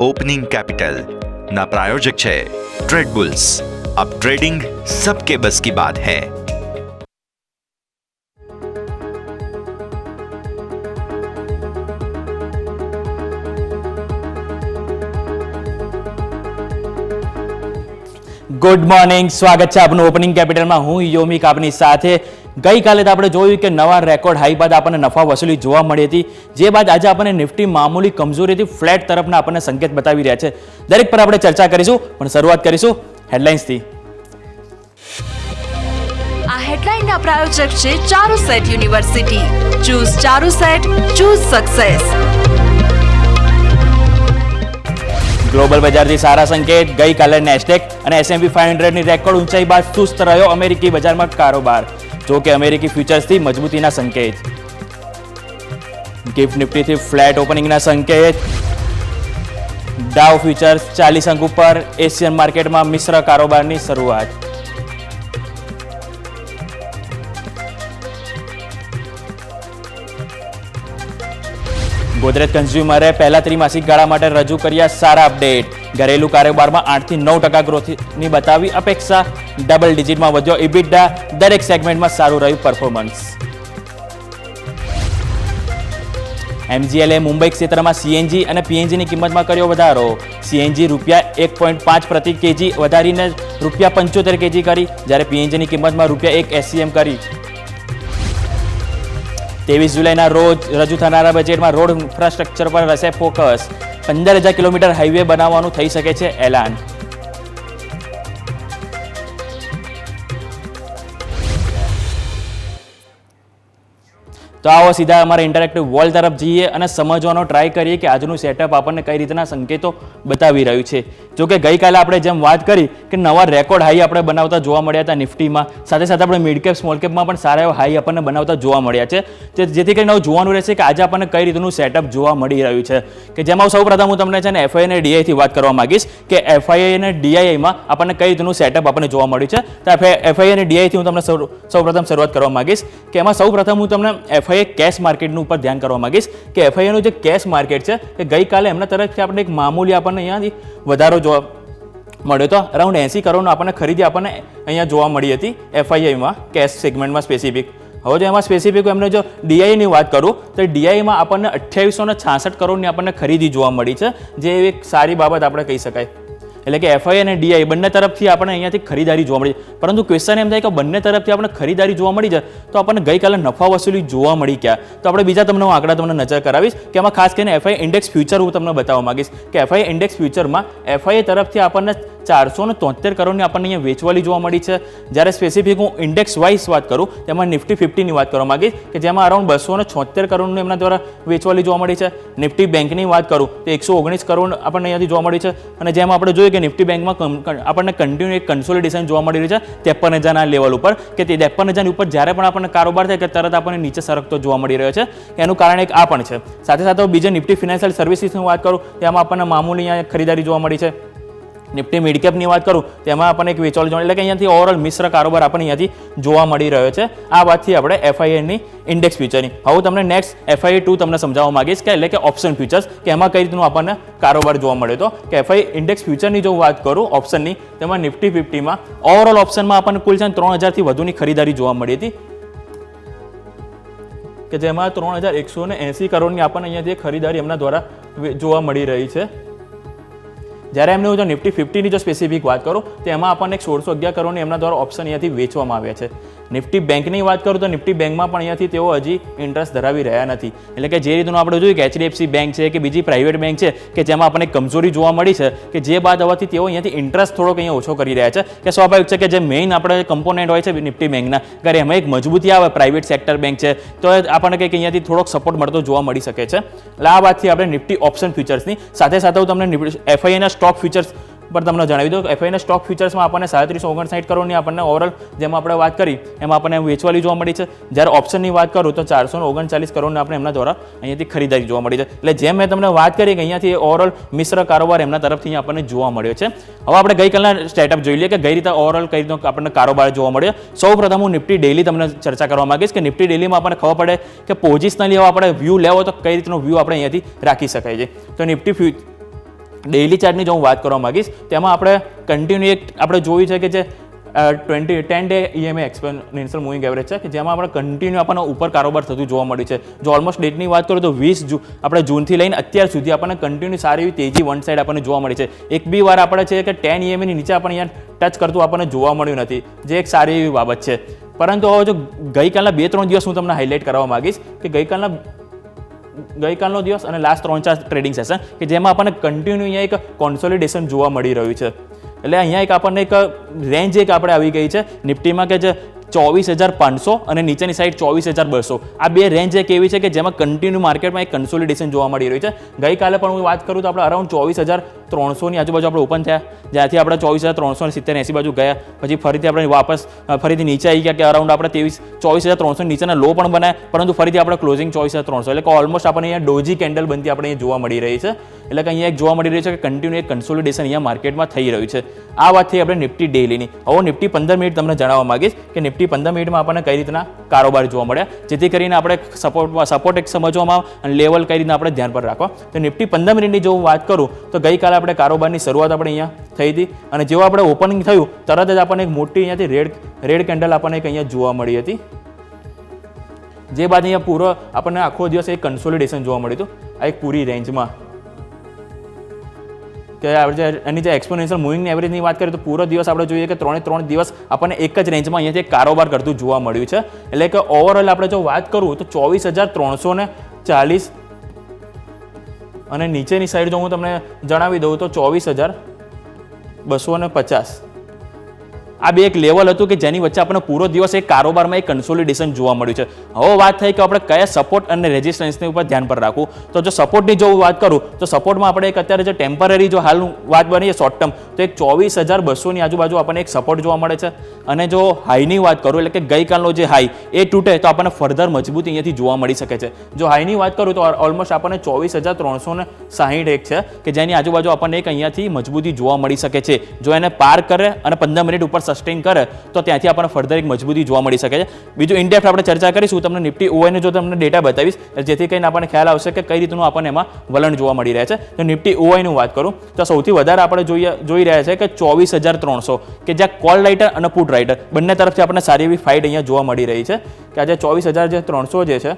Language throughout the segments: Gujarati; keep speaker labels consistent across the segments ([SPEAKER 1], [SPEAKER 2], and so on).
[SPEAKER 1] ओपनिंग कैपिटल ना प्रायोजक है ट्रेड बुल्स। अब ट्रेडिंग सबके बस की बात है।
[SPEAKER 2] ગુડ મોર્નિંગ, સ્વાગત છે આપનું ઓપનિંગ કેપિટલમાં. હું યોમિક આપની સાથે. ગઈકાલે તો આપણે જોયું કે નવા રેકોર્ડ હાઈ બાદ આપણને નફા વસૂલી જોવા મળી હતી, જે બાદ આજે આપણને નિફ્ટી મામૂલી કમજોરીથી ફ્લેટ તરફના આપણને સંકેત બતાવી રહ્યા છે. દરેક પર આપણે ચર્ચા કરીશું, પણ શરૂઆત કરીશું હેડલાઇન્સથી.
[SPEAKER 3] આ હેડલાઇનના પ્રાયોજક છે Charusat university. Choose Charusat, choose success.
[SPEAKER 2] Global બજારથી સારા સંકેત. ગઈકાલે નેસ્ડેક અને S&P 500 ની રેકોર્ડ ઊંચાઈ બાદ સુસ્ત રહ્યો અમેરિકી બજારમાં કારોબાર. જો કે અમેરિકી ફ્યુચર્સથી મજબૂતીના સંકેત. ગિફ્ટ નિફ્ટીથી ફ્લેટ ઓપનિંગના સંકેત. ડાઉ ફ્યુચર્સ 40 અંક ઉપર. એશિયન માર્કેટમાં મિશ્ર કારોબારની શરૂઆત. ગોદરેજ કન્ઝ્યુમરે પહેલા ત્રિમાસિક ગાળા માટે રજૂ કર્યા સારા અપડેટ. ઘરેલું કારોબારમાં 8 થી 9% ગ્રોથની બતાવી અપેક્ષા. ડબલ ડિજિટમાં વધ્યો ઇબિટા. દરેક સેગમેન્ટમાં સારું રહ્યું પરફોર્મન્સ. MGLએ મુંબઈ ક્ષેત્રમાં CNG અને PNGની કિંમતમાં કર્યો વધારો. CNG ₹1.5 પ્રતિ કેજી વધારીને ₹75 કેજી કરી, જ્યારે PNGની કિંમતમાં ₹1 SCM કરી. 23 જુલાઈના રોજ રજૂ થનારા બજેટમાં રોડ ઇન્ફ્રાસ્ટ્રક્ચર પર રહેશે ફોકસ. 15,000 કિલોમીટર હાઈવે બનાવવાનું થઈ શકે છે એલાન. તો આવો સીધા અમારા ઇન્ટરેક્ટિવ વોલ તરફ જઈએ અને સમજવાનો ટ્રાય કરીએ કે આજનું સેટઅપ આપણને કઈ રીતના સંકેતો બતાવી રહ્યું છે. જો કે ગઈકાલે આપણે જેમ વાત કરી કે નવા રેકોર્ડ હાઈ આપણે બનાવતા જોવા મળ્યા હતા નિફ્ટીમાં, સાથે સાથે આપણે મિડ કેપ સ્મોલ કેપમાં પણ સારા એવા હાઈ આપણને બનાવતા જોવા મળ્યા છે. જેથી કરીને જોવાનું રહેશે કે આજે આપણને કઈ રીતનું સેટઅપ જોવા મળી રહ્યું છે. કે જેમાં સૌ પ્રથમ હું તમને છે ને FI અને DI થી વાત કરવા માંગીશ કે FI અને DI માં આપણને કઈ રીતનું સેટઅપ આપણને જોવા મળ્યું છે. તો FI અને DI થી હું તમને સૌ પ્રથમ શરૂઆત કરવા માંગીશ કે એમાં સૌ પ્રથમ હું તમને FI કેશ માર્કેટનું ઉપર ધ્યાન કરવા માંગીશ કે FI નું જે કેશ માર્કેટ છે એ ગઈકાલે એમના તરફથી આપણે એક મામૂલી આપણને અહીંયાથી વધારો જોવા મળ્યો હતો. અરાઉન્ડ 80 કરોડનો આપણને ખરીદી આપણને અહીંયા જોવા મળી હતી FIમાં કેશ સેગમેન્ટમાં સ્પેસિફિક. હવે જો એમાં સ્પેસિફિક એમને જો DIની વાત કરું તો DIમાં આપણને 2866 કરોડની આપણને ખરીદી જોવા મળી છે, જે એક સારી બાબત આપણે કહી શકાય. એટલે કે FI અને DI બંને તરફથી આપણને અહીંયાથી ખરીદારી જોવા મળી. પરંતુ ક્વેશ્ચન એમ થાય કે બંને તરફથી આપણને ખરીદારી જોવા મળી જાય તો આપણને ગઈકાલે નફા વસૂલી જોવા મળી ક્યાં? તો આપણે બીજા તમને હું આંકડા તમને નજર કરાવીશ કે એમાં ખાસ કરીને FI ઇન્ડેક્સ ફ્યુચર હું તમને બતાવવા માંગીશ કે FI ઇન્ડેક્સ ફ્યુચરમાં FI તરફથી આપણને 473 કરોડની આપણને અહીંયા વેચવાલી જોવા મળી છે. જ્યારે સ્પેસિફિક હું ઇન્ડેક્સ વાઇઝ વાત કરું તેમાં નિફ્ટી 50ની વાત કરવા માંગીશ કે જેમાં અરાઉન્ડ 276 કરોડનું એમના દ્વારા વેચવાલી જોવા મળી છે. નિફ્ટી બેંકની વાત કરું તો 119 કરોડ આપણને અહીંયાથી જોવા મળી છે. અને જેમાં આપણે જોઈએ કે નિફ્ટી બેંકમાં આપણને કન્ટિન્યુ એક કન્સોલિડેશન જોવા મળી રહ્યું છે 53,000ના લેવલ ઉપર, કે તે 53,000 ઉપર જ્યારે પણ આપણને કારોબાર થાય કે તરત આપણને નીચે સરકતો જોવા મળી રહ્યો છે. એનું કારણ એક આ પણ છે. સાથે સાથે બીજા નિફ્ટી ફિનાન્શિયલ સર્વિસીસની વાત કરું તેમાં આપણને મામૂલી અહીંયા ખરીદારી જોવા મળી છે. નિફ્ટી મિડ કેપની વાત કરું તેમાં આપણને એક વેચવાલી જોવા, એટલે કે અહીંયાથી ઓવરઓલ મિશ્ર કારોબાર આપણને અહીંયાથી જોવા મળી રહ્યો છે. આ વાતથી આપણે FIની ઇન્ડેક્સ ફ્યુચરની. હવે તમને નેક્સ્ટ FI2 તમને સમજાવવા માંગીશ કે એટલે કે ઓપ્શન ફ્યુચર્સ કે એમાં કઈ રીતનું આપણને કારોબાર જોવા મળ્યો હતો. કે FI ઇન્ડેક્સ ફ્યુચરની જો વાત કરું ઓપ્શનની, તેમાં નિફ્ટી 50માં ઓવરઓલ ઓપ્શનમાં આપણને કુલ 3000થી વધુની ખરીદારી જોવા મળી હતી, કે જેમાં 3180 કરોડની આપણને અહીંયાથી ખરીદારી એમના દ્વારા જોવા મળી રહી છે. જ્યારે એમને જો નિફ્ટી 50ની જો સ્પેસિફિક વાત કરું તો એમાં આપણને 1611 કરોડની એમના દ્વારા ઓપ્શન અહીંયાથી વેચવામાં આવ્યા છે. નિફ્ટી બેંકની વાત કરું તો નિફ્ટી બેંકમાં પણ અહીંયાથી તેઓ હજી ઇન્ટરેસ્ટ ધરાવી રહ્યા નથી. એટલે કે જે રીતનું આપણે જોયું કે HDFC બેંક છે કે બીજી પ્રાઇવેટ બેંક છે કે જેમાં આપણને કમજોરી જોવા મળી છે, કે જે બાદ હવેથી તેઓ અહીંયાથી ઇન્ટરેસ્ટ થોડોક અહીંયા ઓછો કરી રહ્યા છે. કે સ્વાભાવિક છે કે જે મેઇન આપણે કમ્પોનન્ટ હોય છે નિફ્ટી બેંકના, અગર એમાં એક મજબૂતી આવે પ્રાઇવેટ સેક્ટર બેંક છે તો આપણને કંઈક અહીંયાથી થોડોક સપોર્ટ મળતો જોવા મળી શકે છે. એટલે આ વાતથી આપણે નિફ્ટી ઓપ્શન ફ્યુચર્સની સાથે સાથે હું તમને FIના સ્ટોક ફ્યુચર્સ પર તમને જણાવી દઉં કે FIના સ્ટોક ફ્યુચર્સમાં આપણને 3759 કરોડની આપણને ઓવરઓલ જેમાં આપણે વાત કરી એમાં આપણને વેચવાલી જોવા મળી છે. જ્યારે ઓપ્શનની વાત કરું તો 439 કરોડને આપણે એમના દ્વારા અહીંયાથી ખરીદારી જોવા મળી છે. એટલે જેમ મેં તમને વાત કરી કે અહીંયાથી ઓવરઓલ મિશ્ર કારોબાર એમના તરફથી આપણને જોવા મળ્યો છે. હવે આપણે ગઈકાલના સ્ટેટઅપ જોઈ લઈએ કે કઈ રીતે ઓવરઓલ કઈ રીતનો આપણને કારોબાર જોવા મળ્યો. સૌ પ્રથમ હું નિફ્ટી ડેલી તમને ચર્ચા કરવા માંગીશ કે નિફ્ટી ડેલીમાં આપણને ખબર પડે કે પોઝિશનલી આપણે વ્યૂ લેવો તો કઈ રીતનો વ્યૂ આપણે અહીંયાથી રાખી શકાય છે. તો ડેઇલી ચાર્ટની જો હું વાત કરવા માંગીશ તેમાં આપણે કન્ટિન્યુ એક આપણે જોયું છે કે જે 10 day EMA exponential moving average છે કે જેમાં આપણે કન્ટિન્યુ આપણને ઉપર કારોબાર થતું જોવા મળ્યું છે. જો ઓલમોસ્ટ ડેટની વાત કરું તો 20 આપણે જૂનથી લઈને અત્યાર સુધી આપણને કન્ટિન્યુ સારી એવી તેજી વન સાઈડ આપણને જોવા મળી છે. એક બી વાર આપણે છે કે 10 EMA ની નીચે આપણને અહીંયા ટચ કરતું આપણને જોવા મળ્યું નથી, જે એક સારી એવી બાબત છે. પરંતુ હવે જો ગઈકાલના 2-3 દિવસ હું તમને હાઇલાઇટ કરવા માંગીશ કે ગઈકાલનો દિવસ અને લાસ્ટ 3-4 ટ્રેડિંગ સેશન કે જેમાં આપણને કન્ટિન્યુ અહીંયા એક કોન્સોલિડેશન જોવા મળી રહ્યું છે. એટલે અહીંયા એક આપણને એક રેન્જ એક આપણે આવી ગઈ છે નિફ્ટીમાં કે જે 24,500 અને નીચેની સાઈડ 24,200. આ બે રેન્જ એક એવી છે કે જેમાં કન્ટિન્યુ માર્કેટમાં એક કન્સોલિડેશન જોવા મળી રહ્યું છે. ગઈકાલે પણ હું વાત કરું તો આપણે અરાઉન્ડ 24,300 ની આજુબાજુ આપણે ઓપન થયા, જ્યાંથી આપણે 24,370-80 બાજુ ગયા, પછી ફરીથી આપણે વાપસ ફરીથી નીચે આવી ગયા કે અરાઉન્ડ આપણે 24,300 નીચેના લો પણ બનાવ્યા, પરંતુ ફરીથી આપણે ક્લોઝિંગ 24,300, એટલે કે ઓલમોસ્ટ આપણને અહીંયા ડોજી કેન્ડલ બનતી આપણે અહીંયા જોવા મળી રહી છે. એટલે કે અહીંયા એક જોવા મળી રહ્યું છે કે કન્ટિન્યુ એક કન્સોલિડેશન અહીંયા માર્કેટમાં થઈ રહ્યું છે. આ વાત થઈ આપણે નિફ્ટી ડેઈલીની. હવે નિફ્ટી 15 મિનિટ તમને જણાવવા માંગીશ કે નિફ્ટી 15 મિનિટમાં આપણને કઈ રીતના કારોબાર જોવા મળ્યા, જેથી કરીને આપણે સપોર્ટ એક સમજવામાં અને લેવલ કઈ રીતના આપણે ધ્યાન પર રાખવા. તો નિફ્ટી 15 મિનિટની જો હું વાત કરું તો ગઈકાલે આપણે કારોબારની શરૂઆત આપણે અહીંયા થઈ હતી અને જેવું આપણે ઓપનિંગ થયું તરત જ આપણને એક મોટી અહીંયાથી રેડ કેન્ડલ આપણને એક અહીંયા જોવા મળી હતી, જે બાદ અહીંયા પૂરો આપણને આખો દિવસ એક કન્સોલિડેશન જોવા મળ્યું હતું આ એક પૂરી રેન્જમાં. કે આપણે એની જે એક્સપોનેન્શિયલ મૂવિંગ એવરેજની વાત કરીએ તો પૂરો દિવસ આપણે જોઈએ કે 3 દિવસ આપણને એક જ રેન્જમાં અહીંયાથી કારોબાર કરતું જોવા મળ્યું છે. એટલે કે ઓવરઓલ આપણે જો વાત કરું તો 24,340 અને નીચેની સાઈડ જો હું તમને જણાવી દઉં તો 24,250. આ બે એક લેવલ હતું કે જેની વચ્ચે આપણને પૂરો દિવસ એક કારોબારમાં એક કન્સોલિડેશન જોવા મળ્યું છે. હવે વાત થઈ કે આપણે કયા સપોર્ટ અને રેઝિસ્ટન્સની ઉપર ધ્યાન પર રાખવું. તો જો સપોર્ટની જો વાત કરું તો સપોર્ટમાં આપણે એક અત્યારે જે ટેમ્પરરી જો હાલ વાત બની શોર્ટ ટર્મ તો એક 24,200 ની આજુબાજુ આપણને એક સપોર્ટ જોવા મળે છે. અને જો હાઈની વાત કરું એટલે કે ગઈકાલનો જે હાઈ એ તૂટે તો આપણને ફર્ધર મજબૂતી અહીંયાથી જોવા મળી શકે છે. જો હાઈની વાત કરું તો ઓલમોસ્ટ આપણને 24,360 એક છે કે જેની આજુબાજુ આપણને એક અહીંયાથી મજબૂતી જોવા મળી શકે છે. જો એને પાર કરે અને 15 મિનિટ ઉપર સસ્ટેન કરે તો ત્યાંથી આપણને ફર્ધર એક મજબૂતી જોવા મળી શકે છે. બીજું ઇનડેપ્થ આપણે ચર્ચા કરીશું, તમને નિફ્ટી ઓઆઈને જો તમને ડેટા બતાવીશ જેથી કરીને આપણને ખ્યાલ આવશે કે કઈ રીતનું આપણને એમાં વલણ જોવા મળી રહ્યા છે. તો નિફ્ટી ઓઆઈની વાત કરું તો સૌથી વધારે આપણે જોઈ રહ્યા છે કે 24,300 કે જ્યાં કોલ રાઇટર અને પુટ રાઇટર બંને તરફથી આપણને સારી એવી ફાઇટ અહીંયા જોવા મળી રહી છે કે આજે 24,300 જે છે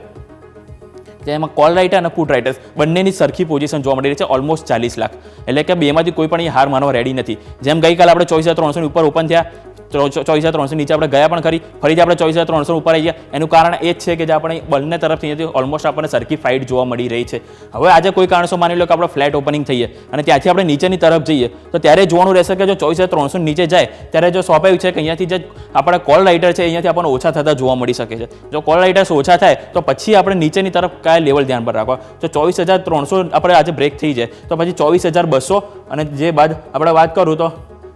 [SPEAKER 2] જેમાં કોલ રાઇટર અને પુટ રાઇટર્સ બંનેની સરખી પોઝિશન જોવા મળી રહી છે, ઓલમોસ્ટ 40 લાખ. એટલે કે બેમાંથી કોઈ પણ હાર માનવા રેડી નથી. જેમ ગઈકાલે આપણે 24,300 ની ઉપર ઓપન થયા, 24,300 નીચે આપણે ગયા પણ ખરી, ફરીથી આપણે 24,300 ઉપર આવી ગયા. એનું કારણ એ જ છે કે જે આપણે બંને તરફથી અહીંયાથી ઓલમોસ્ટ આપણને સરખી ફાઇટ જોવા મળી રહી છે. હવે આજે કોઈ કારણસો માની લો કે આપણે ફ્લેટ ઓપનિંગ થઈએ અને ત્યાંથી આપણે નીચેની તરફ જઈએ તો ત્યારે જોવાનું રહેશે કે જો 24,300 નીચે જાય ત્યારે જો સ્વાભાવિક છે કે અહીંયાથી જે આપણા કોલ રાઇટર છે અહીંયાથી આપણને ઓછા થતા જોવા મળી શકે છે. જો કોલ રાઇટર્સ ઓછા થાય તો પછી આપણે નીચેની તરફ કયા લેવલ ધ્યાન પર રાખવા. તો 24,300 આપણે આજે બ્રેક થઈ જાય તો પછી 24,200 અને જે બાદ આપણે વાત કરું તો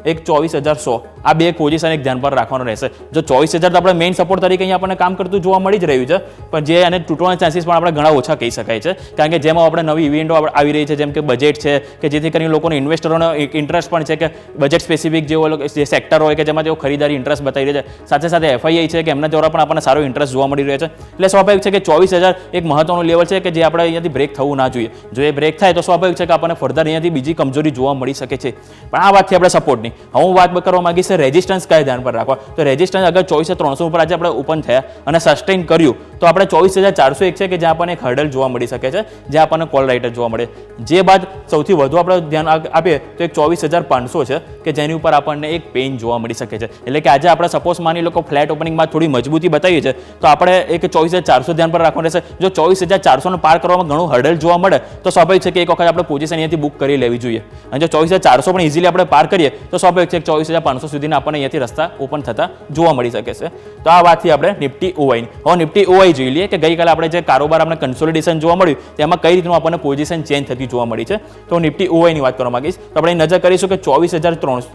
[SPEAKER 2] એક 24,100 આ બે પોઝિશન એક ધ્યાન પર રાખવાનું રહેશે. જો 24,000 તો આપણે મેઇન સપોર્ટ તરીકે અહીંયા આપણને કામ કરતું જોવા મળી જ રહ્યું છે, પણ જે એને તૂટવાના ચાન્સીસ પણ આપણે ઘણા ઓછા કહી શકાય છે. કારણ કે જેમાં આપણે નવી ઇવેન્ટો આવી રહી છે જેમ કે બજેટ છે કે જેથી કરીને લોકોને ઇન્વેસ્ટરોનો ઇન્ટરેસ્ટ પણ છે કે બજેટ સ્પેસિફિક જે સેક્ટર હોય કે જેમાં તેઓ ખરીદારી ઇન્ટરેસ્ટ બતાવી રહ્યા છે. સાથે સાથે FII છે કે એમના દ્વારા પણ આપણને સારો ઇન્ટરેસ્ટ જોવા મળી રહ્યો છે. એટલે સ્વાભાવિક છે કે 24,000 એક મહત્વનું લેવલ છે કે જે આપણે અહીંયાથી બ્રેક થવું ના જોઈએ. જો એ બ્રેક થાય તો સ્વાભાવિક છે કે આપણને ફર્ધર અહીંયાથી બીજી કમજોરી જોવા મળી શકે છે. પણ આ વાત છે આપણે સપોર્ટની. હું વાત કરવા માંગીશ રેઝિસ્ટન્સ કયા ધ્યાન પર રાખવા. તો રેઝિસ્ટન્સ અગર 24,300 ઉપર આજે આપણે ઓપન થયા અને સસ્ટેન કર્યું તો આપણે 24,401 છે કે જ્યાં આપણને એક હર્ડલ જોવા મળી શકે છે, જ્યાં આપણને કોલ રાઇટર જોવા મળે. જે બાદ સૌથી વધુ આપણે ધ્યાન આપીએ તો એક 24,500 છે કે જેની ઉપર આપણને એક પેઇન જોવા મળી શકે છે. એટલે કે આજે આપણે સપોઝ માની લો કે ફ્લેટ ઓપનિંગમાં થોડી મજબૂતી બતાવી છે તો આપણે એક 24,400 ધ્યાન પર રાખવાનું રહેશે. જો 24,400 ને પાર કરવામાં ઘણું હર્ડલ જોવા મળે તો સ્વાભાવિક છે કે એક વખત આપણે પોઝિશન અહીંયાથી બુક કરી લેવી જોઈએ. અને જો 24,400 પણ ઇઝીલી આપણે પાર કરીએ તો સ્વાભાવિક છે 24,500 સુધીના આપણને અહીંયાથી રસ્તા ઓપન થતા જોવા મળી શકે છે. તો આ વાતથી આપણે નિફ્ટી ઓઆઈની. હવે નિફ્ટી ઓઆઈ જોઈ લઈએ કે ગઈકાલે આપણે જે કારોબાર આપણે કન્સોલિડેશન જોવા મળ્યું તેમાં કઈ રીતનું આપણને પોઝિશન ચેન્જ થતી જોવા મળી છે. તો નિફ્ટી ઓઆઈની વાત કરવા માંગીશ તો આપણે નજર કરીશું કે 24,200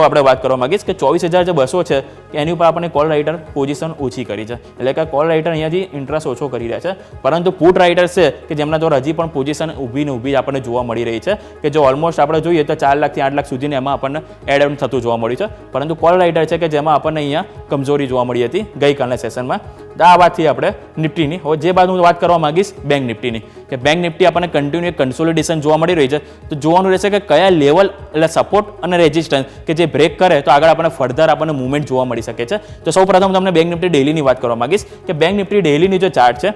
[SPEAKER 2] આપણે વાત કરવા માંગીશ કે 24,200 છે કે એની ઉપર આપણને કોલ રાઇટર પોઝિશન ઓછી કરી છે. એટલે કે કોલ રાઇટર અહીંયાથી ઇન્ટરેસ્ટ ઓછો કરી રહ્યા છે, પરંતુ પુટ રાઇટર છે કે જેમના દ્વારા હજી પણ પોઝિશન ઊભી આપણને જોવા મળી રહી છે કે જો ઓલમોસ્ટ આપણે જોઈએ તો 4 લાખથી 8 લાખ સુધીને એમાં આપણને એડ ઓન થતું જોવા મળ્યું છે. પરંતુ કોલ રાઇટર છે કે જેમાં આપણને અહીંયા કમજોરી જોવા મળી હતી ગઈકાલના સેશનમાં. તો આ વાતથી આપણે નિફ્ટીની હવે જે બાદ હું વાત કરવા માંગીશ બેંક નિફ્ટીની કે બેંક નિફ્ટી આપણને કન્ટિન્યુ કન્સોલિડેશન જોવા મળી રહી છે તો જોવાનું રહેશે કે કયા લેવલ એટલે સપોર્ટ અને રેઝિસ્ટન્સ કે જે બ્રેક કરે તો આગળ આપણને ફર્ધર આપણને મૂવમેન્ટ જોવા મળી શકે છે તો સૌ પ્રથમ તમને બેંક નિફ્ટી ડેલીની વાત કરવા માંગીશ કે બેંક નિફ્ટી ડેલીની જો ચાર્ટ છે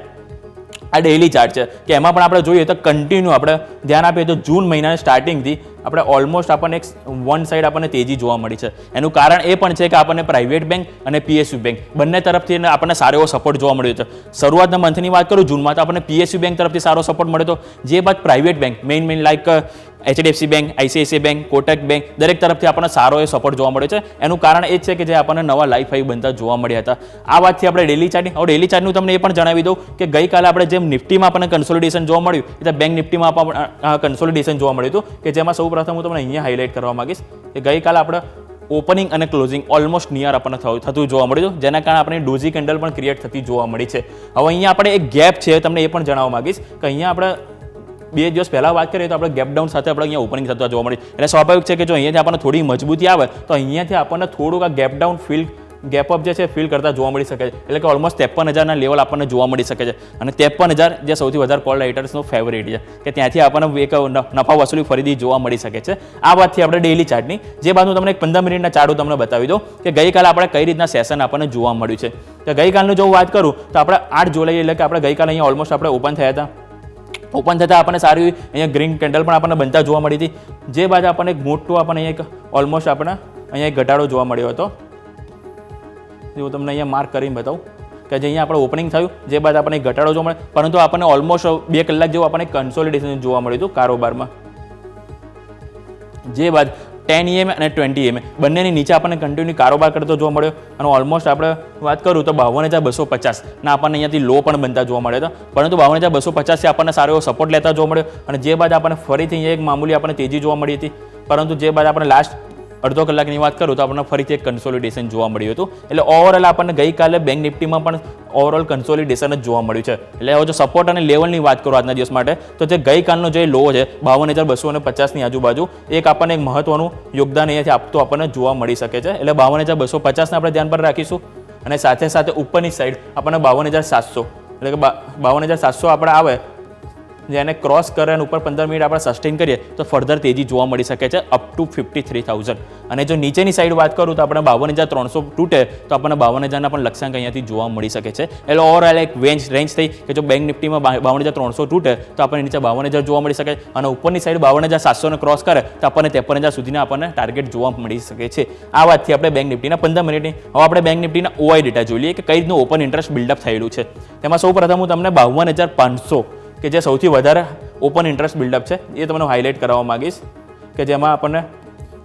[SPEAKER 2] આ ડેલી ચાર્ટ છે કે એમાં પણ આપણે જોઈએ તો કન્ટિન્યુ આપણે ધ્યાન આપીએ તો જૂન મહિનાની સ્ટાર્ટિંગથી આપણે ઓલમોસ્ટ આપણને એક વન સાઈડ આપણને તેજી જોવા મળી છે એનું કારણ એ પણ છે કે આપણને પ્રાઇવેટ બેંક અને પીએસયુ બેંક બંને તરફથી આપણને સારો એવો સપોર્ટ જોવા મળ્યો છે શરૂઆતના મંથની વાત કરું જૂનમાં તો આપણને પીએસયુ બેંક તરફથી સારો સપોર્ટ મળ્યો હતો જે બાદ private bank main like HDFC bank ICICI bank Kotak bank દરેક તરફથી આપણને સારો એ સપોર્ટ જોવા મળ્યો છે એનું કારણ એ જ છે કે જે આપણને નવા લાઈફ હાઈ બનતા જોવા મળ્યા હતા આ વાતથી આપણે ડેલી ચાર્ટની હવે ડેલી ચાર્ટનું તમને એ પણ જણાવી દઉં કે ગઈકાલે આપણે જેમ નિફ્ટીમાં આપણને કન્સોલિડેશન જોવા મળ્યું એટલે બેંક નિફ્ટીમાં પણ કન્સોલિડેશન જોવા મળ્યું હતું કે જેમાં સૌ પ્રથમ હું તમને અહીંયા હાઇલાઇટ કરવા માંગીશ કે ગઈકાલે આપણે ઓપનિંગ અને ક્લોઝિંગ ઓલમોસ્ટ નિયર આપણને થતું જોવા મળ્યું હતું જેના કારણે આપણે ડોઝી કેન્ડલ પણ ક્રિએટ થતી જોવા મળી છે હવે અહીંયા આપણે એક ગેપ છે તમને એ પણ જણાવવા માંગીશ કે અહીંયા આપણે 2 દિવસ પહેલા વાત કરીએ તો આપણે ગેપ ડાઉન સાથે આપણે અહીંયા ઓપનિંગ થતા જોવા મળી એટલે સ્વાભાવિક છે કે જો અહીંયાથી આપણને થોડી મજબૂતી આવે તો અહીંયાથી આપણને થોડુંક આ ગેપ ડાઉન ગેપ અપ જે છે ફીલ કરતા જોવા મળી શકે છે એટલે કે ઓલમોસ્ટ 53,000ના લેવલ આપણને જોવા મળી શકે છે અને 53,000 જે સૌથી વધારે કોલ રાઇટર્સનો ફેવરેટ છે કે ત્યાંથી આપણને એક નફા વસૂલી ફરીથી જોવા મળી શકે છે આ વાતથી આપણે ડેલી ચાર્ટની જે બાદ હું તમને એક 15 મિનિટના ચાર્ટ તમને બતાવી દઉં કે ગઈકાલે આપણે કઈ રીતના સેશન આપણને જોવા મળ્યું છે તો ગઈકાલનું જો વાત કરું તો આપણે 8 જુલાઈ એટલે કે આપણે ગઈકાલે અહીંયા ઓલમોસ્ટ આપણે ઓપન થયા હતા ઓપન થતાં આપણને સારી અહીંયા ગ્રીન કેન્ડલ પણ આપણને બનતા જોવા મળી હતી જે બાદ આપણને એક મોટું આપણને અહીંયા એક ઓલમોસ્ટ આપણને અહીંયા એક ઘટાડો જોવા મળ્યો હતો હું તમને અહીંયા માર્ક કરીને બતાવું કે જે અહીંયા આપણે ઓપનિંગ થયું જે બાદ આપણને એક ઘટાડો જોવા મળે પરંતુ આપણને ઓલમોસ્ટ 2 કલાક જેવું આપણને કન્સોલિડેશન જોવા મળ્યું હતું કારોબારમાં જે બાદ 10 EM અને 20 EM બંનેની નીચે આપણને કન્ટિન્યુ કારોબાર કરતો જોવા મળ્યો અને ઓલમોસ્ટ આપણે વાત કરું તો 52,250 ના આપણને અહીંયાથી લો પણ બનતા જોવા મળ્યો હતો પરંતુ 52,250 થી આપણને સારો એવો સપોર્ટ લેતા જોવા મળ્યો અને જે બાદ આપણને ફરીથી અહીંયા એક મામૂલી આપણને તેજી જોવા મળી હતી પરંતુ જે બાદ આપણે લાસ્ટ અડધો કલાકની વાત કરું તો આપણને ફરીથી એક કન્સોલિડેશન જોવા મળ્યું હતું એટલે ઓવરઓલ આપણને ગઈકાલે બેંક નિફ્ટીમાં પણ ઓવરઓલ કન્સોલિડેશન જ જોવા મળ્યું છે એટલે હવે જો સપોર્ટ અને લેવલની વાત કરું આજના દિવસ માટે તો જે ગઈકાલનો જે લો છે 52,250ની આજુબાજુ એક આપણને એક મહત્વનું યોગદાન અહીંયાથી આપતું આપણને જોવા મળી શકે છે એટલે 52,250ને આપણે ધ્યાન પર રાખીશું અને સાથે સાથે ઉપરની સાઈડ આપણને 52,700 એટલે કે 52,700 આપણે આવે જેને ક્રોસ કરે અને ઉપર 15 મિનિટ આપણે સસ્ટેન કરીએ તો ફર્ધર તેજી જોવા મળી શકે છે અપ ટુ 53,000 અને જો નીચેની સાઈડ વાત કરું તો આપણે 52,300 તૂટે તો આપણને 52,000ના પણ લક્ષ્યાંક અહીંયાથી જોવા મળી શકે છે એટલે ઓવરઓલ એક રેન્જ થઈ કે જો બેંક નિફ્ટીમાં 52,300 તૂટે તો આપણને નીચે 52,000 જોવા મળી શકે અને ઉપરની સાઈડ 52,700 ને ક્રોસ કરે તો આપણને 53,000 સુધીના આપણને ટાર્ગેટ જોવા મળી શકે છે આ વાતથી આપણે બેંક નિફ્ટીના 15 મિનિટની હવે આપણે બેંક નિફ્ટીના OI ડેટા જોઈ લઈએ કે કઈ રીતનું ઓપન ઇન્ટરેસ્ટ બિલ્ડઅપ થયેલું છે તેમાં સૌ પ્રથમ હું તમને 52,500 કે જે સૌથી વધારે ઓપન ઇન્ટરેસ્ટ બિલ્ડઅપ છે એ તમને હાઇલાઇટ કરવા માંગીશ કે જેમાં આપણને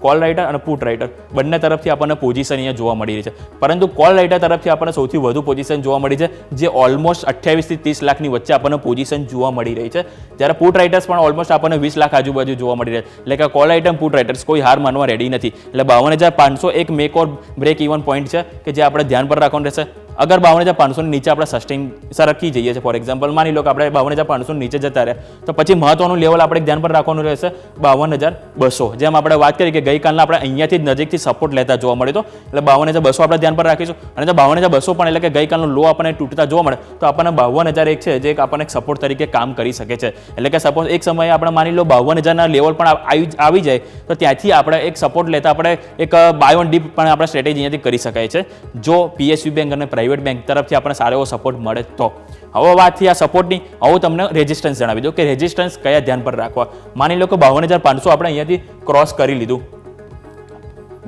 [SPEAKER 2] કોલ રાઇટર અને પુટ રાઇટર બંને તરફથી આપણને પોઝિશન અહીંયા જોવા મળી રહી છે પરંતુ કોલ રાઇટર તરફથી આપણને સૌથી વધુ પોઝિશન જોવા મળી છે જે ઓલમોસ્ટ 28 થી 30 લાખની વચ્ચે આપણને પોઝિશન જોવા મળી રહી છે જ્યારે પુટ રાઇટર્સ પણ ઓલમોસ્ટ આપણને 20 લાખ આજુબાજુ જોવા મળી રહ્યા એટલે કે કોલ રાઇટર પુટ રાઇટર્સ કોઈ હાર માનવા રેડી નથી એટલે 52,500 એક મેક ઓર બ્રેક ઇવન પોઈન્ટ છે કે જે આપણે ધ્યાન પર રાખવાનું રહેશે અગર 52,500 નીચે આપણે સસ્ટેન સરકી જઈએ છીએ ફોર એક્ઝામ્પલ માની લો કે આપણે 52,500 નીચે જતા રહ્યા તો પછી મહત્વનું લેવલ આપણે ધ્યાન પર રાખવાનું રહેશે 52,200 જેમ આપણે વાત કરી કે ગઈકાલના આપણે અહીંયાથી જ નજીકથી સપોર્ટ લેતા જોવા મળ્યો તો એટલે 52,200 આપણે ધ્યાન પર રાખીશું અને જો 52,200 પણ એટલે કે ગઈકાલનો લો આપણને તૂટતા જોવા મળે તો આપણને 52,001 છે જે આપણને સપોર્ટ તરીકે કામ કરી શકે છે એટલે કે સપોઝ એક સમયે આપણે માની લો 52,000ના લેવલ પણ આવી જાય તો ત્યાંથી આપણે એક સપોર્ટ લેતા આપણે એક બાય ઓન ડીપ પણ આપણે સ્ટ્રેટેજી અહીંયાથી કરી શકાય છે જો પીએસયુ બેંક અને પ્રાઇવેટ બેંક તરફથી આપણને સારો એવો સપોર્ટ મળે તો હવે વાતથી આ સપોર્ટની હવે તમને રેઝિસ્ટન્સ જણાવી દઉં કે રેઝિસ્ટન્સ કયા ધ્યાન પર રાખવા માની લો કે 52,500 આપણે અહીંયાથી ક્રોસ કરી લીધું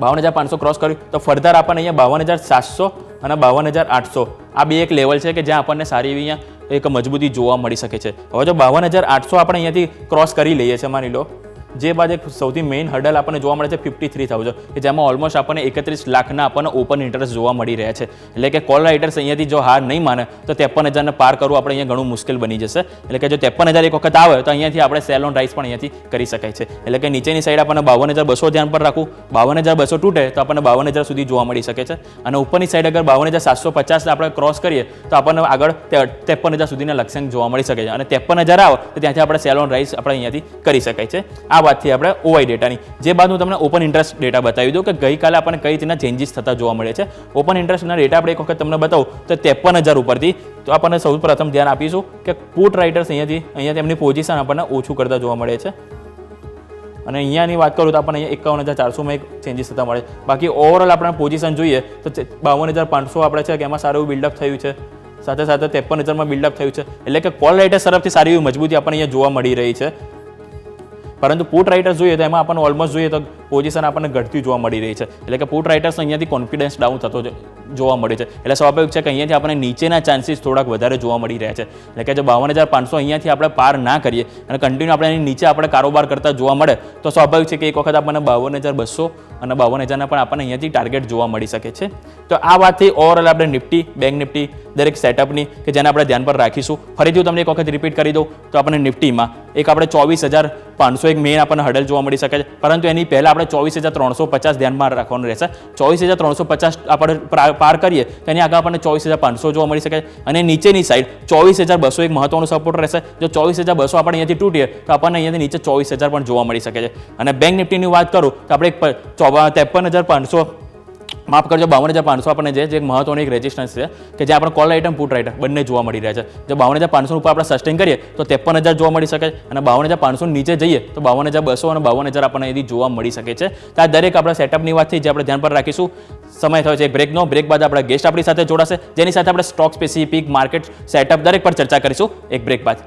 [SPEAKER 2] 52,500 ક્રોસ કર્યું તો ફર્ધર આપણને અહીંયા 52,700 અને 52,800 આ બે એક લેવલ છે કે જ્યાં આપણને સારી એવી અહીંયા એક મજબૂતી જોવા મળી શકે છે હવે જો 52,800 આપણે અહીંયાથી ક્રોસ કરી લઈએ છીએ માની લો જે બાદ એક સૌથી મેઇન હર્ડલ આપણને જોવા મળે છે 53,000 કે જેમાં ઓલમોસ્ટ આપણને 31 લાખના આપણને ઓપન ઇન્ટરેસ્ટ જોવા મળી રહ્યા છે એટલે કે કોલ રાઇટર્સ અહીંયાથી જો હાર નહીં માને તો 53,000ને પાર કરવું આપણે અહીંયા ઘણું મુશ્કેલ બની જશે એટલે કે જો 53,000 એક વખત આવે તો અહીંયાથી આપણે સેલ ઓન રાઇસ પણ અહીંયાથી કરી શકાય છે એટલે કે નીચેની સાઈડ આપણને 52,200 ધ્યાન પર રાખવું 52,200 તૂટે તો આપણને 52,000 સુધી જોવા મળી શકે છે અને ઉપરની સાઈડ અગર 52,750 આપણે ક્રોસ કરીએ તો આપણને આગળ 53,000 સુધીના લક્ષ્યાંક જોવા મળી શકે છે અને 53,000 આવે તો ત્યાંથી આપણે સેલ ઓન રાઇસ આપણે અહીંયાથી કરી શકાય છે આ આ વાતથી આપણે ઓવાઈ ડેટાની. જે બાદ હું તમને ઓપન ઇન્ટરેસ્ટ ડેટા બતાવી દઉં કે ગઈકાલે આપણને કઈ રીતના ચેન્જીસ થતા જોવા મળે છે. ઓપન ઇન્ટરેસ્ટના ડેટા આપણે એક વખત તમને બતાવું તો 53,000 ઉપરથી. તો આપણને સૌ પ્રથમ ધ્યાન આપીશું કે પુટ રાઇટર્સ અહીંયા તેમની પોઝિશન આપણને ઓછું કરતા જોવા મળે છે. અને અહીંયાની વાત કરું તો આપણને અહીંયા 51,400માં એક ચેન્જીસ થતા મળે. બાકી ઓવરઓલ આપણે પોઝિશન જોઈએ તો 52,500 આપણે છે કે એમાં સારું એવું બિલ્ડઅપ થયું છે. સાથે સાથે 53,000માં બિલ્ડઅપ થયું છે. એટલે કે કોલ રાઇટર્સ તરફથી સારી એવી મજબૂતી આપણને અહીંયા જોવા મળી રહી છે. પરંતુ પુટ રાઇટર્સ જોઈએ તો એમાં આપણને ઓલમોસ્ટ જોઈએ તો પોઝિશન આપણને ઘટતી જોવા મળી રહી છે. એટલે કે પુટ રાઇટર્સ અહીંયાથી કોન્ફિડન્સ ડાઉન થતો જોવા મળે છે. એટલે સ્વાભાવિક છે કે અહીંયાથી આપણને નીચેના ચાન્સીસ થોડાક વધારે જોવા મળી રહ્યા છે. એટલે કે જો 52,500 અહીંયાથી આપણે પાર ના કરીએ અને કન્ટિન્યુ આપણે એની નીચે આપણે કારોબાર કરતા જોવા મળે તો સ્વાભાવિક છે કે એક વખત આપણને 52,200 અને 52,000ના પણ આપણને અહીંયાથી ટાર્ગેટ જોવા મળી શકે છે. તો આ વાતથી ઓવરઓલ આપણે નિફ્ટી, બેંક નિફ્ટી દરેક સેટઅપની કે જેને આપણે ધ્યાન પર રાખીશું. ફરીથી હું તમને એક વખત રિપીટ કરી દઉં તો આપણને નિફ્ટીમાં એક આપણે 24,500 એક મેઇન આપણને હડલ જોવા મળી શકે છે. પરંતુ એની પહેલાં આપણે 24,350 ધ્યાનમાં રાખવાનું રહેશે. 24,350 આપણે પાર કરીએ તો એની આગળ આપણને 24,500 જોવા મળી શકે. અને નીચેની સાઈડ 24,200 એક મહત્વનું સપોર્ટ રહેશે. જો 24,200 આપણે અહીંયાથી તૂટીએ તો આપણને અહીંયાથી નીચે 24,000 પણ જોવા મળી શકે છે. અને બેંક નિફ્ટીની વાત કરું તો આપણે 53,500 માફ કરજો 52,500 આપણને જે એક મહત્વનું એક રેઝિસ્ટન્સ છે કે જે આપણે કોલ આઇટમ પુટ રાઇટર બંને જોવા મળી રહ્યા છે. જો 52,500 ઉપર આપણે સસ્ટેન કરીએ તો 53,000 જોવા મળી શકે અને 52,500 નીચે જઈએ તો 52,200 અને 52,000 આપણને એથી જોવા મળી શકે છે. તો આ દરેક આપણા સેટઅપની વાત થઈ જે આપણે ધ્યાન પર રાખીશું. સમય થયો છે એક બ્રેકનો. બ્રેક બાદ આપણા ગેસ્ટ આપણી સાથે જોડાશે જેની સાથે આપણે સ્ટોક સ્પેસિફિક માર્કેટ સેટઅપ દરેક પર ચર્ચા કરીશું એક બ્રેક બાદ.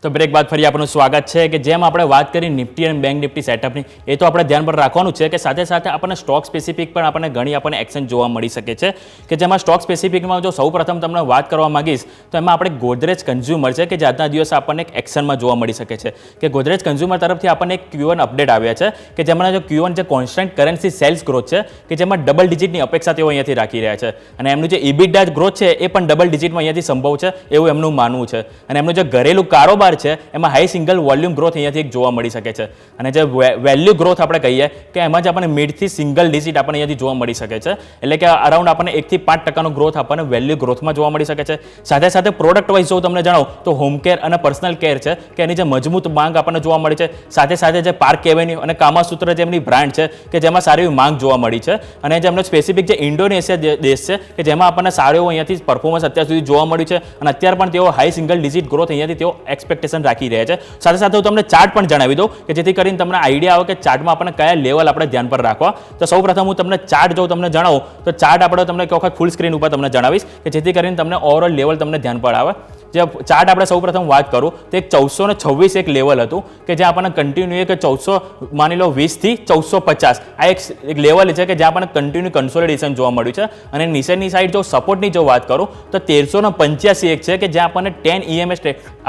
[SPEAKER 2] તો બ્રેક બાદ ફરી આપનું સ્વાગત છે કે જેમ આપણે વાત કરી નિફ્ટી અને બેંક નિફ્ટી સેટઅપની એ તો આપણે ધ્યાન પર રાખવાનું છે કે સાથે સાથે આપણને સ્ટોક સ્પેસિફિક પણ આપણને ઘણી આપણને એક્શન જોવા મળી શકે છે કે જેમાં સ્ટોક સ્પેસિફિકમાં જો સૌ પ્રથમ તમને વાત કરવા માંગીશ તો એમાં આપણે ગોદરેજ કન્ઝ્યુમર છે કે જે આજના દિવસે આપણને એક એક્શનમાં જોવા મળી શકે છે કે ગોદરેજ કન્ઝ્યુમર તરફથી આપણને એક Q1 અપડેટ આવ્યા છે કે જેમાં જો Q1 જે કોન્સ્ટન્ટ કરન્સી સેલ્સ ગ્રોથ છે કે જેમાં ડબલ ડિજિટની અપેક્ષા તેઓ અહીંયાથી રાખી રહ્યા છે અને એમનું જે ઇબિડા ગ્રોથ છે એ પણ ડબલ ડિજિટમાં અહીંયાથી સંભવ છે એવું એમનું માનવું છે. અને એમનું જે ઘરેલું કારોબાર છે એમાં હાઈ સિંગલ વોલ્યુમ ગ્રોથ અહીંયાથી એક જોવા મળી શકે છે. અને જે વેલ્યુ ગ્રોથ આપણે કહીએ કે એમાં જ આપણને મિડથી સિંગલ ડિજિટ આપણને અહીંયાથી જોવા મળી શકે છે. એટલે કે અરાઉન્ડ આપણને 1 થી 5% ગ્રોથ આપણને વેલ્યુ ગ્રોથમાં જોવા મળી શકે છે. સાથે સાથે પ્રોડક્ટ વાઇઝ જો તમને જણાવું તો હોમ કેર અને પર્સનલ કેર છે કે એની જે મજબૂત માંગ આપણને જોવા મળી છે. સાથે સાથે જે પાર્ક એવેન્યુ અને કામાસૂત્ર જે એમની બ્રાન્ડ છે કે જેમાં સારી એવી માંગ જોવા મળી છે. અને જે એમનો સ્પેસિફિક જે ઇન્ડોનેશિયા દેશ છે કે જેમાં આપણને સારું એવું અહીંયાથી પરફોર્મન્સ અત્યાર સુધી જોવા મળ્યું છે અને અત્યારે પણ તેઓ હાઈ સિંગલ ડિજિટ ગ્રોથ અહીંયાથી તેઓ એક્સપેક્ટેશન રાખી રહ્યા છે. સાથે સાથે હું તમને ચાર્ટ પણ જણાવી દઉં કે જેથી કરીને તમને આઈડિયા આવે કે ચાર્ટમાં આપણને કયા લેવલ આપણે ધ્યાન પર રાખવા. તો સૌ પ્રથમ હું તમને ચાર્ટ જો તમને જણાવું તો ચાર્ટ આપણે તમને એક વખત ફૂલ સ્ક્રીન ઉપર તમને જણાવીશ કે જેથી કરીને તમને ઓવરઓલ લેવલ તમને ધ્યાન પર આવે. જે ચાર્ટ આપણે સૌ પ્રથમ વાત કરું તો એક 1426 એક લેવલ હતું કે જ્યાં આપણને કન્ટિન્યુ કે 1400 માની લો 20 થી 1450 આ એક લેવલ છે કે જ્યાં આપણને કન્ટિન્યુ કન્સોલિડેશન જોવા મળ્યું છે. અને નીચેની સાઈડ જો સપોર્ટની જો વાત કરું તો 1385 એક છે કે જ્યાં આપણને 10 EMS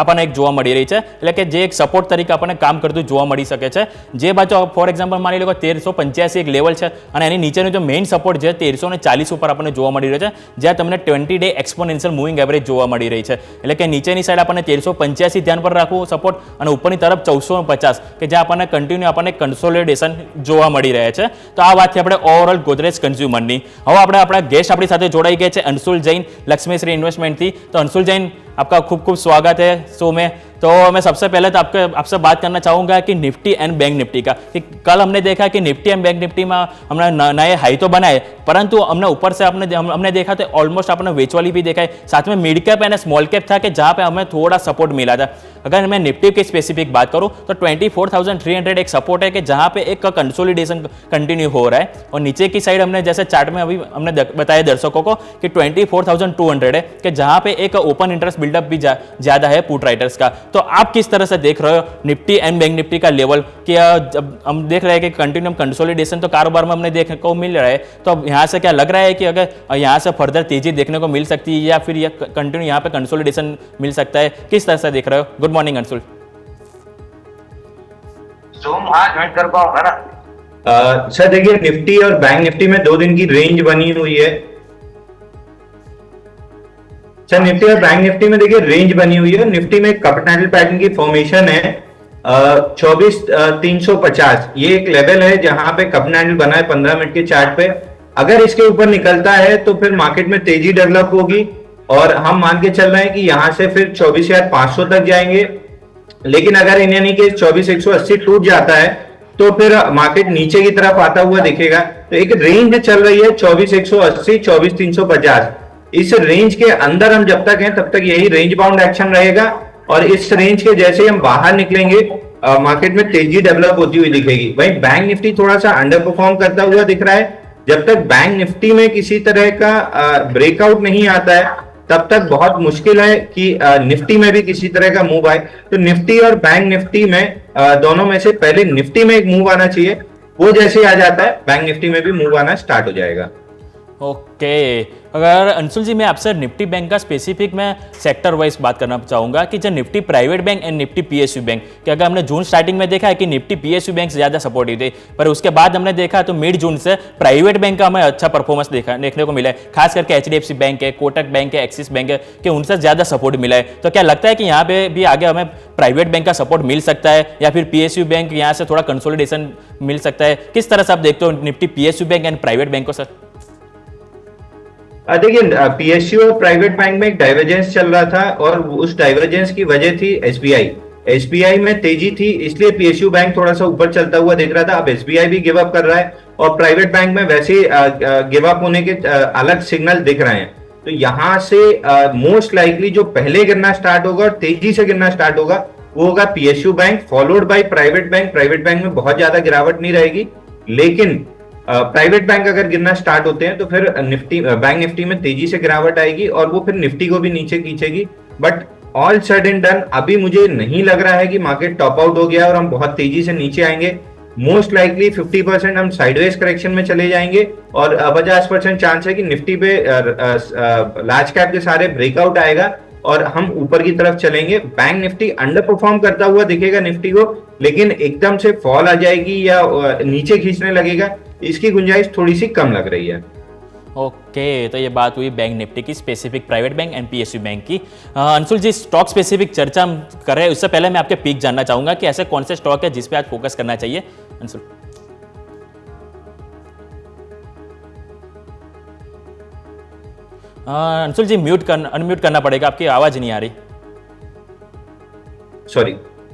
[SPEAKER 2] આપણને એક જોવા મળી રહી છે. એટલે કે જે એક સપોર્ટ તરીકે આપણને કામ કરતું જોવા મળી શકે છે. જે બાજુ ફોર એક્ઝામ્પલ માની લો કે 1385 એક લેવલ છે અને એની નીચેનું જો મેઇન સપોર્ટ છે 1340 ઉપર આપણને જોવા મળી રહ્યો છે જ્યાં તમને 20 ડે એક્સપોનેન્શિયલ મૂવિંગ એવરેજ જોવા મળી રહી છે. એટલે કે નીચેની સાઈડ આપણને 1385 ધ્યાન પર રાખવું સપોર્ટ અને ઉપરની તરફ 1450 કે જ્યાં આપણને કન્ટિન્યુ આપણને કન્સોલિડેશન જોવા મળી રહ્યા છે. તો આ વાતથી આપણે ઓવરઓલ ગોદરેજ કન્ઝ્યુમરની હવે આપણે આપણા ગેસ્ટ આપણી સાથે જોડાઈ ગયા છે અંશુલ જૈન લક્ष्मीश्री इन्वेस्टमेंट थी. तो अंशुल जैन आपका खूब खूब स्वागत है शो में. तो मैं सबसे पहले तो आपसे बात करना चाहूँगा कि निफ्टी एंड बैंक निफ्टी का कि कल हमने देखा कि निफ्टी एंड बैंक निफ्टी में हमने नए हाई तो बनाए परंतु हमने ऊपर से हमने देखा तो ऑलमोस्ट आपने वेचवाली भी देखा है. साथ में mid cap and small cap था कि जहाँ पे हमें थोड़ा सपोर्ट मिला था. अगर मैं निफ्टी की स्पेसिफिक बात करूँ तो 24,300 एक सपोर्ट है कि जहाँ पे एक कंसोलिडेशन कंटिन्यू हो रहा है और नीचे की साइड हमने जैसे चार्ट में अभी हमने बताया दर्शकों को कि 24,200 है कि जहाँ पे एक ओपन इंटरेस्ट बिल्डअप भी ज़्यादा है पुट राइटर्स का. तो आप किस तरह से देख रहे हो निफ्टी एंड बैंक निफ्टी का लेवल कि जब हम देख रहे हैं कि कंटिन्यू कंसोलिडेशन तो कारोबार में हमने देखने को मिल रहा है तो अब यहाँ से क्या लग रहा है कि अगर यहाँ से फर्दर तेजी देखने को मिल सकती है या फिर यह कंटिन्यू यहाँ पे कंसोलिडेशन मिल सकता है किस तरह से देख रहे हो. Good morning Anshul.
[SPEAKER 4] ज्वाइन कर पाऊंगा ना सर. देखिए निफ्टी और बैंक निफ्टी में 2 दिन की रेंज बनी हुई है सर. निफ्टी और बैंक निफ्टी में देखिए रेंज बनी हुई है. निफ्टी में कैपिटल पैटर्न की फॉर्मेशन है 24,350 ये एक लेवल है जहां पे कप कैंडल बना है 15 मिनट के चार्ट पे। अगर इसके ऊपर निकलता है तो फिर मार्केट में तेजी डेवलप होगी और हम मान के चल रहे हैं कि यहां से फिर 24,500 तक जाएंगे। लेकिन अगर इन यानी कि 24,180 टूट जाता है तो फिर मार्केट नीचे की तरफ आता हुआ दिखेगा। तो एक रेंज चल रही है 24,180 24,350। इस रेंज के अंदर हम जब तक हैं तब तक यही रेंज बाउंड एक्शन रहेगा और इस रेंज के जैसे हम बाहर निकलेंगे मार्केट में तेजी डेवलप होती हुई दिखेगी। वहीं बैंक निफ्टी थोड़ा सा अंडर परफॉर्म करता हुआ दिख रहा है। जब तक बैंक निफ्टी में किसी तरह का ब्रेकआउट नहीं आता है तब तक बहुत मुश्किल है कि निफ्टी में भी किसी तरह का मूव आए। तो निफ्टी और बैंक निफ्टी में दोनों में से पहले निफ्टी में एक मूव आना चाहिए, वो जैसे आ जाता है बैंक निफ्टी में भी मूव आना स्टार्ट हो जाएगा।
[SPEAKER 2] ओके अगर अंशुल जी मैं आपसे निफ्टी बैंक का स्पेसिफिक मैं सेक्टर वाइज बात करना चाहूँगा कि जो Nifty private bank and Nifty PSU bank, कि अगर हमने जून स्टार्टिंग में देखा है कि निफ्टी पीएसयू बैंक ज़्यादा सपोर्टिव थे, पर उसके बाद हमने देखा तो मिड जून से प्राइवेट बैंक का हमें अच्छा परफॉर्मेंस देखने को मिला है। खास करके एचडीएफसी बैंक है, कोटक बैंक है, एक्सिस बैंक है कि उनसे ज़्यादा सपोर्ट मिला है। तो क्या लगता है कि यहाँ पे भी आगे हमें प्राइवेट बैंक का सपोर्ट मिल सकता है या फिर पीएसयू बैंक यहाँ से थोड़ा कंसोलिडेशन मिल सकता है? किस तरह से आप देखते हो Nifty PSU bank and private bank को सर?
[SPEAKER 4] देखिए पीएसयू और प्राइवेट बैंक में एक डाइवर्जेंस चल रहा था और उस डाइवर्जेंस की वजह थी एसबीआई में तेजी थी, इसलिए पीएसयू बैंक थोड़ा सा ऊपर चलता हुआ दिख रहा था। अब एसबीआई भी गिव अप कर रहा है और प्राइवेट बैंक में वैसे गिव अप होने के अलग सिग्नल दिख रहे हैं। तो यहां से मोस्ट लाइकली जो पहले गिरना स्टार्ट होगा और तेजी से गिरना स्टार्ट होगा वो होगा PSU bank, followed by private bank. Private bank में बहुत ज्यादा गिरावट नहीं रहेगी, लेकिन प्राइवेट बैंक अगर गिरना स्टार्ट होते हैं तो फिर बैंक निफ्टी में तेजी से गिरावट आएगी और वो फिर निफ्टी को भी नीचे खींचेगी। But all said and done अभी मुझे नहीं लग रहा है कि मार्केट टॉप आउट हो गया और हम बहुत तेजी से नीचे आएंगे। मोस्ट लाइकली 50% हम साइडवेज करेक्शन में चले जाएंगे और 50% चांस है कि निफ्टी पे लार्ज कैप के सारे ब्रेकआउट आएगा और हम ऊपर की तरफ चलेंगे। बैंक निफ्टी अंडर परफॉर्म करता हुआ दिखेगा निफ्टी को, लेकिन एकदम से फॉल आ जाएगी या नीचे खींचने लगेगा, इसकी गुंजाइश थोड़ी सी कम लग रही है।
[SPEAKER 2] ओके तो ये बात हुई बैंक निफ्टी की specific private bank and PSU bank की। अंशुल जी स्टॉक स्पेसिफिक चर्चा हम कर रहे हैं, उससे पहले मैं आपके पीक जानना चाहूंगा कि ऐसे कौन से स्टॉक है जिस पे आज फोकस करना चाहिए अंशुल? अंशुल जी अनम्यूट करना पड़ेगा, आपकी आवाज नहीं आ रही।
[SPEAKER 4] सॉरी।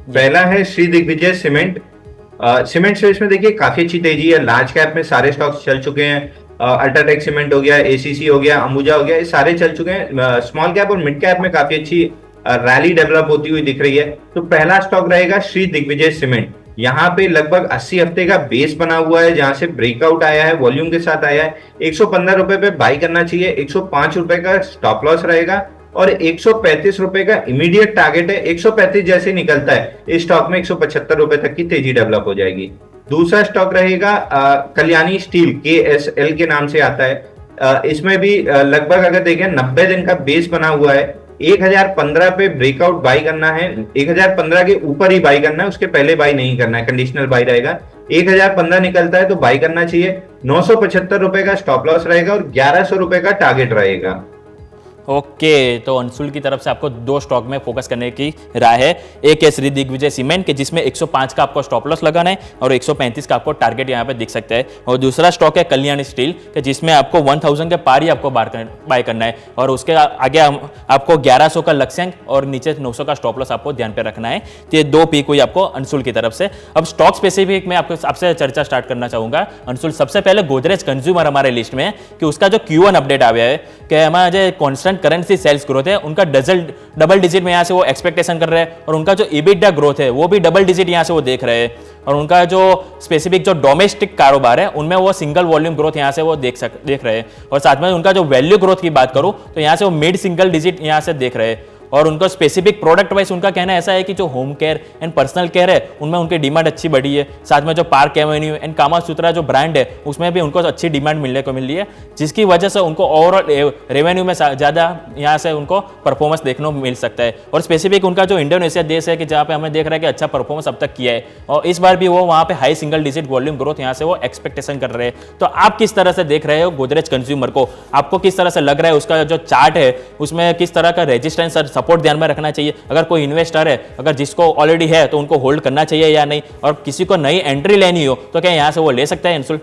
[SPEAKER 4] पहला है Shri Digvijay cement. Cement space में देखिए काफी अच्छी तेजी है। लार्ज कैप में सारे स्टॉक्स चल चुके हैं। अल्ट्राटेक सीमेंट हो गया, एसीसी हो गया, अंबुजा हो गया, ये सारे चल चुके हैं। स्मॉल कैप और मिड कैप में काफी अच्छी रैली डेवलप होती हुई दिख रही है। तो पहला स्टॉक रहेगा श्री दिग्विजय सीमेंट। यहाँ पे लगभग 80 हफ्ते का बेस बना हुआ है जहां से ब्रेकआउट आया है, वॉल्यूम के साथ आया है। 115 रुपए पे बाई करना चाहिए, 105 रुपए का स्टॉप लॉस रहेगा और 135 रुपए का इमीडिएट टारगेट है। 135 जैसे निकलता है इस स्टॉक में 175 रुपए तक की तेजी डेवलप हो जाएगी। दूसरा स्टॉक रहेगा कल्याणी स्टील, KSL के नाम से आता है। इसमें भी लगभग अगर देखें 90 दिन का बेस बना हुआ है। 1015 पे ब्रेकआउट बाई करना है, 1015 के ऊपर ही बाई करना है, उसके पहले बाई नहीं करना है, कंडीशनल बाई रहेगा। 1015 निकलता है तो बाई करना चाहिए। 975 रुपए का स्टॉप लॉस रहेगा और 1100 रुपए का टारगेट रहेगा।
[SPEAKER 2] ओके तो अंशुल की तरफ से आपको दो स्टॉक में फोकस करने की राय है। एक है श्री दिग्विजय सीमेंट के जिसमें 105 का आपको स्टॉप लॉस लगाना है और 135 का आपको टारगेट यहाँ पे दिख सकता है। और दूसरा स्टॉक है कल्याणी स्टील के जिसमें आपको 1000 के पार ही आपको बाय करना है और उसके आगे आपको 1100 का लक्ष्यांक और नीचे 900 का स्टॉप लॉस आपको ध्यान पे रखना है। तो ये दो पीक हुई आपको अंशुल की तरफ से। अब स्टॉक स्पेसिफिक में आपसे चर्चा स्टार्ट करना चाहूंगा अंशुल। सबसे पहले गोदरेज कंज्यूमर हमारे लिस्ट में है कि उसका जो Q1 अपडेट आ गया है कि हमारा जो कॉन्स्टेंट करेंसी सेल्स ग्रोथ है उनका डबल डिजिट में यहां से वो एक्सपेक्टेशन कर रहे हैं और उनका जो EBITDA ग्रोथ है वो भी डबल डिजिट यहां से वो देख रहे हैं और उनका जो स्पेसिफिक जो डोमेस्टिक कारोबार है उनमें वो सिंगल वॉल्यूम ग्रोथ यहां से वो देख रहे हैं और साथ में उनका जो वैल्यू ग्रोथ की बात करूं तो यहां से वो मिड सिंगल डिजिट यहां से देख रहे हैं। और उनका स्पेसिफिक प्रोडक्ट वाइज उनका कहना ऐसा है कि जो home care and personal care है उनमें उनकी डिमांड अच्छी बढ़ी है। साथ में जो पार्क एवेन्यू एंड कामा सूत्रा जो ब्रांड है उसमें भी उनको अच्छी डिमांड मिलने को मिल रही है जिसकी वजह से उनको ओवरऑल रेवेन्यू में ज़्यादा यहाँ से उनको परफॉर्मेंस देखने को मिल सकता है। और स्पेसिफिक उनका जो इंडोनेशिया देश है कि जहाँ पे हमें देख रहा है कि अच्छा परफॉर्मेंस अब तक किया है और इस बार भी वो वहाँ पे high single digit volume growth यहाँ से वो एक्सपेक्टेशन कर रहे हैं। तो आप किस तरह से देख रहे हो गोदरेज कंज्यूमर को? आपको किस तरह से लग रहा है उसका जो चार्ट है उसमें किस तरह का रेजिस्टेंस सपोर्ट ध्यान में रखना चाहिए? अगर कोई इन्वेस्टर है, अगर जिसको ऑलरेडी है तो उनको होल्ड करना चाहिए या नहीं, और किसी को नई एंट्री लेनी हो तो क्या यहाँ से वो ले सकता है अंशुल?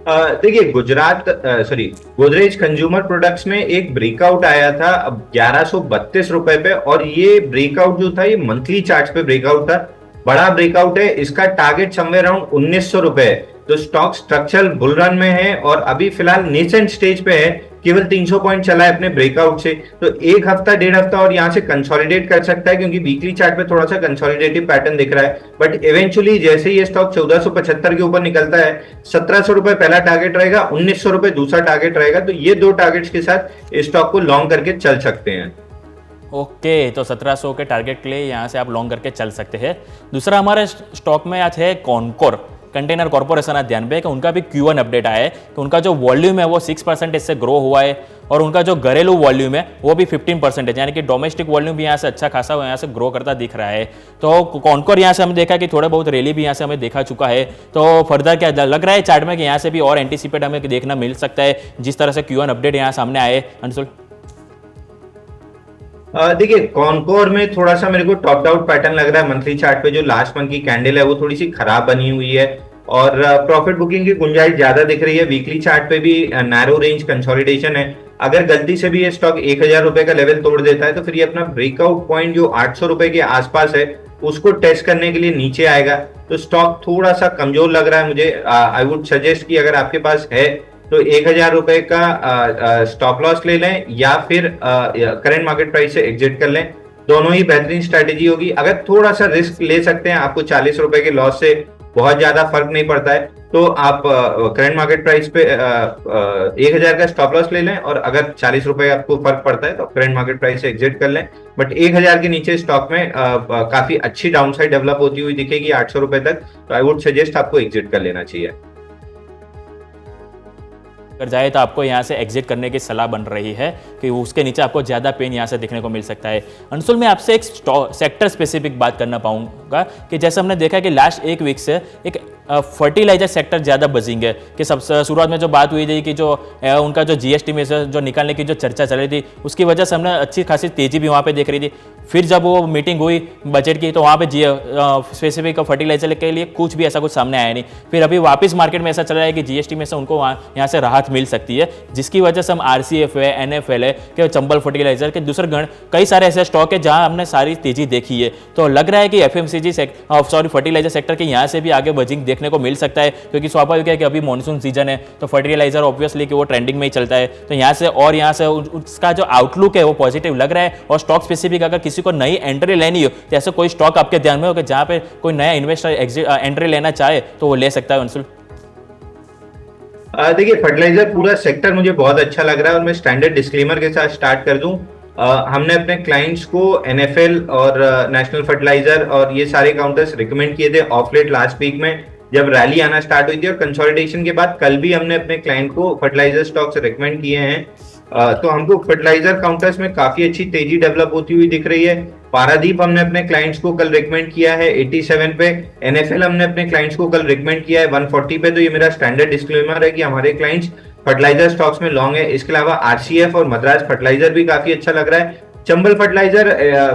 [SPEAKER 4] देखिए, गोदरेज कंज्यूमर प्रोडक्ट्स में एक ब्रेकआउट आया था अब 1132 रुपए पे, और ये ब्रेकआउट जो था ये मंथली चार्ट पे ब्रेकआउट था, बड़ा ब्रेकआउट है। इसका टारगेट समवेयर अराउंड 1900 रुपए है। तो स्टॉक स्ट्रक्चरल बुल रन में है और अभी फिलहाल नेसेंट स्टेज पे है, केवल 300 पॉइंट चला है अपने ब्रेकआउट से। तो एक हफ्ता डेढ़ हफ्ता और यहाँ से कंसोलिडेट कर सकता है, क्योंकि वीकली चार्ट पे थोड़ा सा कंसोलिडेटिव पैटर्न दिख रहा है। बट इवेंचुअली जैसे ये स्टॉक 1475 के ऊपर निकलता है, 1700 रुपए पहला टारगेट रहेगा, 1900 रुपए दूसरा टारगेट रहेगा। तो ये दो टारगेट्स के साथ स्टॉक को लॉन्ग करके चल सकते हैं।
[SPEAKER 2] ओके, तो 1700 के टारगेट के लिए यहाँ से आप लॉन्ग करके चल सकते हैं। दूसरा हमारे स्टॉक में आज है कॉनकोर कंटेनर कॉर्पोरेशन। आज ध्यान पे कि उनका भी Q1 अपडेट आया है कि उनका जो वॉल्यूम है वो 6% इससे ग्रो हुआ है, और उनका जो घरेलू वॉल्यूम है वो भी 15%, यानी कि डोमेस्टिक वॉल्यूम भी यहाँ से अच्छा खासा यहाँ से ग्रो करता दिख रहा है। तो कॉनकोर यहाँ से हमने देखा कि थोड़ा बहुत रैली भी यहाँ से हमें देखा चुका है। तो फर्दर क्या लग रहा है चार्ट में कि यहाँ से भी और एंटीसिपेट हमें देखना मिल सकता है, जिस तरह से Q1 अपडेट यहाँ सामने आए अंशुल?
[SPEAKER 4] देखिए, कॉनकोर में थोड़ा सा मेरे को टॉप आउट पैटर्न लग रहा है। मंथली चार्ट पे जो लास्ट मंथ की कैंडल है वो थोड़ी सी खराब बनी हुई है, और प्रॉफिट बुकिंग की गुंजाइश ज्यादा दिख रही है। वीकली चार्ट पे भी नैरो रेंज कंसोलिडेशन है। अगर गलती से भी ये स्टॉक 1000 रुपए का लेवल तोड़ देता है तो फिर ये अपना ब्रेकआउट पॉइंट जो 800 रुपए के आसपास है उसको टेस्ट करने के लिए नीचे आएगा। तो स्टॉक थोड़ा सा कमजोर लग रहा है मुझे। आई वुड सजेस्ट कि अगर आपके पास है तो 1000 रुपए का स्टॉप लॉस ले लें, या फिर करंट मार्केट प्राइस से एग्जिट कर लें। दोनों ही बेहतरीन स्ट्रेटेजी होगी। अगर थोड़ा सा रिस्क ले सकते हैं, आपको 40 रुपए के लॉस से बहुत ज्यादा फर्क नहीं पड़ता है, तो आप करंट मार्केट प्राइस पे 1000 का स्टॉप लॉस ले लें, और अगर 40 रुपए आपको फर्क पड़ता है तो करंट मार्केट प्राइस से एग्जिट कर लें। बट 1000 के नीचे स्टॉक में काफी अच्छी डाउनसाइड डेवलप होती हुई दिखेगी 800 रुपए तक, तो आई वुड सजेस्ट आपको एग्जिट कर लेना चाहिए।
[SPEAKER 2] अगर जाए तो आपको यहाँ से एग्जिट करने की सलाह बन रही है कि उसके नीचे आपको ज़्यादा पेन यहाँ से देखने को मिल सकता है। अंशुल, मैं आपसे एक सेक्टर स्पेसिफिक बात करना पाऊंगा कि जैसे हमने देखा कि लास्ट एक वीक से एक फर्टिलाइजर सेक्टर ज़्यादा बजिंग है, कि सब शुरुआत में जो बात हुई थी कि जो उनका जो GST में से जो निकालने की जो चर्चा चल रही थी उसकी वजह से हमने अच्छी खासी तेज़ी भी वहाँ पे देख रही थी। फिर जब वो मीटिंग हुई बजट की तो वहाँ पे स्पेसिफिक फर्टिलाइजर के लिए कुछ भी ऐसा कुछ सामने आया नहीं। फिर अभी वापस मार्केट में ऐसा चल रहा है कि GST में से उनको यहाँ से राहत मिल सकती है, जिसकी वजह से हम RCF है, NFL है, कि चंबल फर्टिलाइजर के दूसरे गण कई सारे ऐसे स्टॉक है जहाँ हमने सारी तेजी देखी है। तो लग रहा है कि FMCG फर्टिलाइजर सेक्टर के यहाँ से भी आगे बजिंग देखने को मिल सकता है, क्योंकि स्वाभाविक है कि अभी मॉनसून सीजन है तो फर्टिलाइजर ऑब्वियसली कि वो ट्रेंडिंग में ही चलता है। तो यहाँ से और यहाँ से उसका जो आउटलुक है वो पॉजिटिव लग रहा है। और स्टॉक स्पेसिफिक अगर किसी को नई एंट्री लेनी हो तो ऐसे कोई स्टॉक आपके ध्यान में हो कि जहाँ पे कोई नया इन्वेस्टर एंट्री लेना चाहे तो वो ले सकता है अंशुल?
[SPEAKER 4] देखिए, फर्टिलाइजर पूरा सेक्टर मुझे बहुत अच्छा लग रहा है, और मैं स्टैंडर्ड डिस्क्लेमर के साथ स्टार्ट कर दूं। हमने अपने क्लाइंट्स को NFL और नेशनल फर्टिलाइजर और ये सारे काउंटर्स रिकमेंड किए थे ऑफ लेट लास्ट वीक में, जब रैली आना स्टार्ट हुई थी। और कंसोलिडेशन के बाद कल भी हमने अपने क्लाइंट को फर्टिलाइजर स्टॉक्स रिकमेंड किए हैं। तो हमको फर्टिलाइजर काउंटर्स में काफी अच्छी तेजी डेवलप होती हुई दिख रही है। पारादीप हमने अपने क्लाइंट्स को कल रिकमेंड किया है 87 पे। NFL हमने अपने क्लाइंट्स को कल रिकमेंड किया है 140 पे। तो ये मेरा स्टैंडर्ड डिस्क्लेमर है कि हमारे क्लाइंट्स फर्टिलाइजर स्टॉक्स में लॉन्ग है। इसके अलावा RCF और मद्रास फर्टिलाइजर भी काफी अच्छा लग रहा है। Chambal fertiliser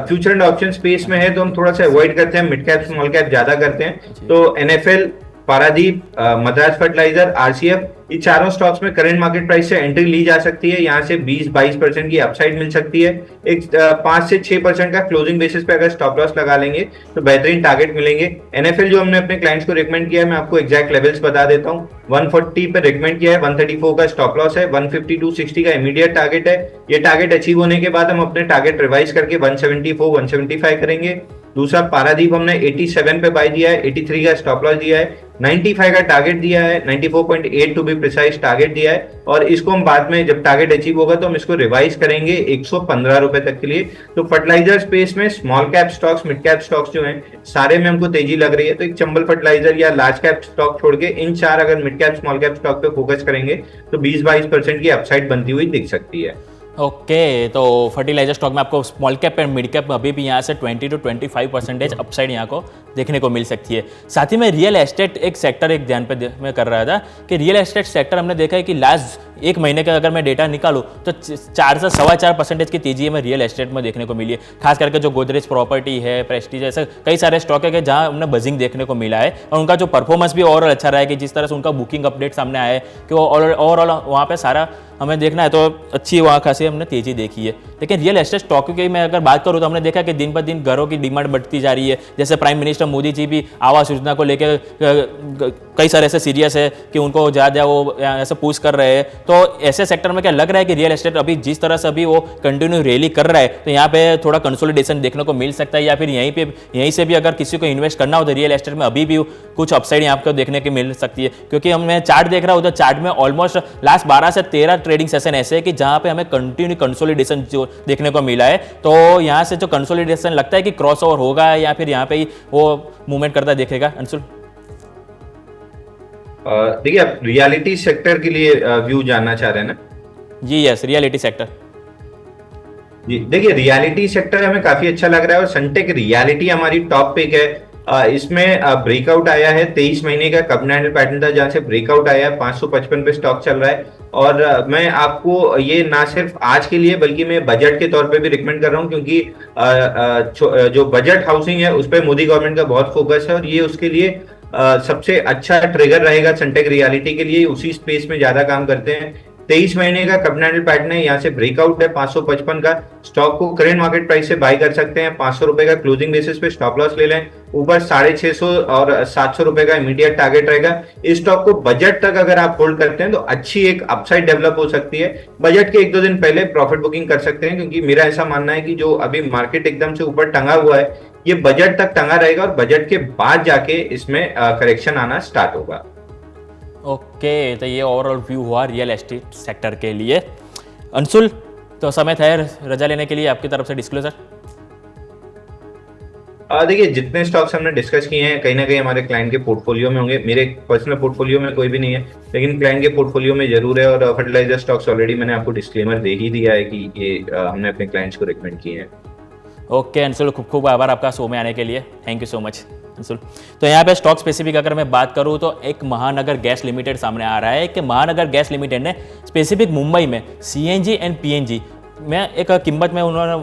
[SPEAKER 4] future and option space में है तो हम थोड़ा सा अवॉइड करते हैं, मिड कैप स्मॉल कैप ज्यादा करते हैं। तो NFL, Paradip, Madras fertiliser, RCF, ये चारों स्टॉक्स में करंट मार्केट प्राइस से एंट्री ली जा सकती है। यहाँ से 20-22% की अपसाइड मिल सकती है। एक 5 से 6% का क्लोजिंग बेसिस पे अगर स्टॉप लॉस लगा लेंगे तो बेहतरीन टारगेट मिलेंगे। NFL जो हमने अपने क्लाइंट्स को रिकमेंड किया है, मैं आपको एग्जैक्ट लेवल्स बता देता हूँ। 140 पे रिकमेंड किया है, 134 का स्टॉप लॉस है, 150-60 का इमीडिएट टारगेट है। ये टारगेट अचीव होने के बाद हम अपने टारगेट रिवाइज करके 174-175 करेंगे। दूसरा पारादीप हमने 87 पे बाय दिया है, 83 का स्टॉप लॉस दिया है, 95 का टारगेट दिया है, 94.8 टू बी प्रिसाइज टारगेट दिया है। और इसको हम बाद में जब टारगेट अचीव होगा तो हम इसको रिवाइज करेंगे 115 रुपए तक के लिए। तो फर्टिलाइजर स्पेस में small cap stocks, mid cap stocks जो हैं सारे में हमको तेजी लग रही है। तो एक चंबल फर्टिलाइजर या लार्ज कैप स्टॉक छोड़ के इन चार अगर mid cap small cap stock पे फोकस करेंगे तो 20-22% की अपसाइड बनती हुई दिख सकती है।
[SPEAKER 2] ओके, तो फर्टिलाइजर स्टॉक में आपको small cap and mid cap अभी भी यहाँ से 20 to 25% अपसाइड यहाँ को देखने को मिल सकती है। साथ ही में रियल एस्टेट एक सेक्टर एक ध्यान पे मैं कर रहा था कि रियल एस्टेट सेक्टर हमने देखा है कि लास्ट एक महीने का अगर मैं डेटा निकालूँ तो 4 से 4.25% की तेजी हमें रियल एस्टेट में देखने को मिली है। खास करके जो गोदरेज प्रॉपर्टी है, प्रेस्टीज, ऐसे कई सारे स्टॉक है कि जहाँ हमने बजिंग देखने को मिला है और उनका जो परफॉर्मेंस भी ओवरऑल अच्छा रहा है कि जिस तरह से उनका बुकिंग अपडेट सामने आया है कि वो ओवरऑल वहाँ पे सारा हमें देखना है तो अच्छी वहाँ खासी हमने तेजी देखी है। लेकिन रियल एस्टेट स्टॉक की मैं अगर बात करूँ तो हमने देखा कि दिन ब दिन घरों की डिमांड बढ़ती जा रही है। जैसे प्राइम मिनिस्टर मोदी जी भी आवास योजना को लेकर कई सारे ऐसे सीरियस है कि उनको ज़्यादा वो ऐसे पुश कर रहे हैं। तो ऐसे सेक्टर में क्या लग रहा है कि रियल एस्टेट अभी जिस तरह से अभी वो कंटिन्यू रैली कर रहा है तो यहाँ पे थोड़ा कंसोलिडेशन देखने को मिल सकता है, या फिर यहीं से भी अगर किसी को इन्वेस्ट करना हो तो रियल एस्टेट में अभी भी कुछ अपसाइड यहाँ पे देखने को मिल सकती है। क्योंकि मैं चार्ट देख रहा हूँ तो चार्ट में ऑलमोस्ट लास्ट 12 से 13 ट्रेडिंग सेशन ऐसे है कि जहाँ पे हमें कंटिन्यू कंसोलिडेशन जो देखने को मिला है। तो यहाँ से जो कंसोलिडेशन लगता है कि क्रॉस ओवर होगा या फिर यहाँ पे ही वो मूवमेंट करता दिखेगा। अंशुल,
[SPEAKER 4] देखिए आप रियलिटी सेक्टर के लिए व्यू जानना चाह रहे हैं ना? जी,
[SPEAKER 2] यस, रियलिटी सेक्टर।
[SPEAKER 4] जी देखिए, रियलिटी सेक्टर हमें काफी अच्छा लग रहा है और सनटेक रियलिटी हमारी टॉप पिक है। इसमें ब्रेकआउट आया है, 23 महीने का कब पैटर्न था जहां से ब्रेकआउट आया है। 555 पे स्टॉक चल रहा है और मैं आपको ये ना सिर्फ आज के लिए बल्कि मैं बजट के तौर पे भी रिकमेंड कर रहा हूँ, क्योंकि जो बजट हाउसिंग है उस पर मोदी गवर्नमेंट का बहुत फोकस है और ये उसके लिए सबसे अच्छा ट्रिगर रहेगा सनटेक रियलिटी के लिए। उसी स्पेस में ज्यादा काम करते हैं। 23 महीने का कपनाडल पैटर्न है, यहाँ से ब्रेकआउट है 555 का। स्टॉक को करंट मार्केट प्राइस से बाय कर सकते हैं। 500 रुपए का क्लोजिंग बेसिस पे स्टॉप लॉस ले लें। ऊपर 650 और 700 रुपए का इमीडिएट टारगेट रहेगा। इस स्टॉक को बजट तक अगर आप होल्ड करते हैं तो अच्छी एक अपसाइड डेवलप हो सकती है। बजट के 1-2 दिन पहले प्रॉफिट बुकिंग कर सकते हैं, क्योंकि मेरा ऐसा मानना है कि जो अभी मार्केट एकदम से ऊपर टंगा हुआ है ये बजट तक टंगा रहेगा और बजट के बाद जाके इसमें करेक्शन आना स्टार्ट होगा।
[SPEAKER 2] ओके, तो ये ओवरऑल व्यू हुआ रियल एस्टेट सेक्टर के लिए। अंशुल, तो समय था रजा लेने के लिए आपकी तरफ से डिस्क्लोजर।
[SPEAKER 4] देखिए, जितने स्टॉक्स हमने डिस्कस किए हैं कहीं ना कहीं हमारे क्लाइंट के पोर्टफोलियो में होंगे। मेरे पर्सनल पोर्टफोलियो में कोई भी नहीं है, लेकिन क्लाइंट के पोर्टफोलियो में जरूर है। और फर्टिलाइजर स्टॉक्स ऑलरेडी मैंने आपको डिस्क्लेमर दे ही दिया है कि ये हमने अपने क्लाइंट्स को रिकमेंड किए हैं।
[SPEAKER 2] ओके अंशुल, खूब खूब आभार आपका शो में आने के लिए। Thank you so much Anshul. तो यहाँ पे स्टॉक स्पेसिफिक अगर मैं बात करूँ तो एक महानगर गैस लिमिटेड सामने आ रहा है कि महानगर गैस लिमिटेड ने स्पेसिफिक मुंबई में CNG एंड PNG में एक किंमत में उन्होंने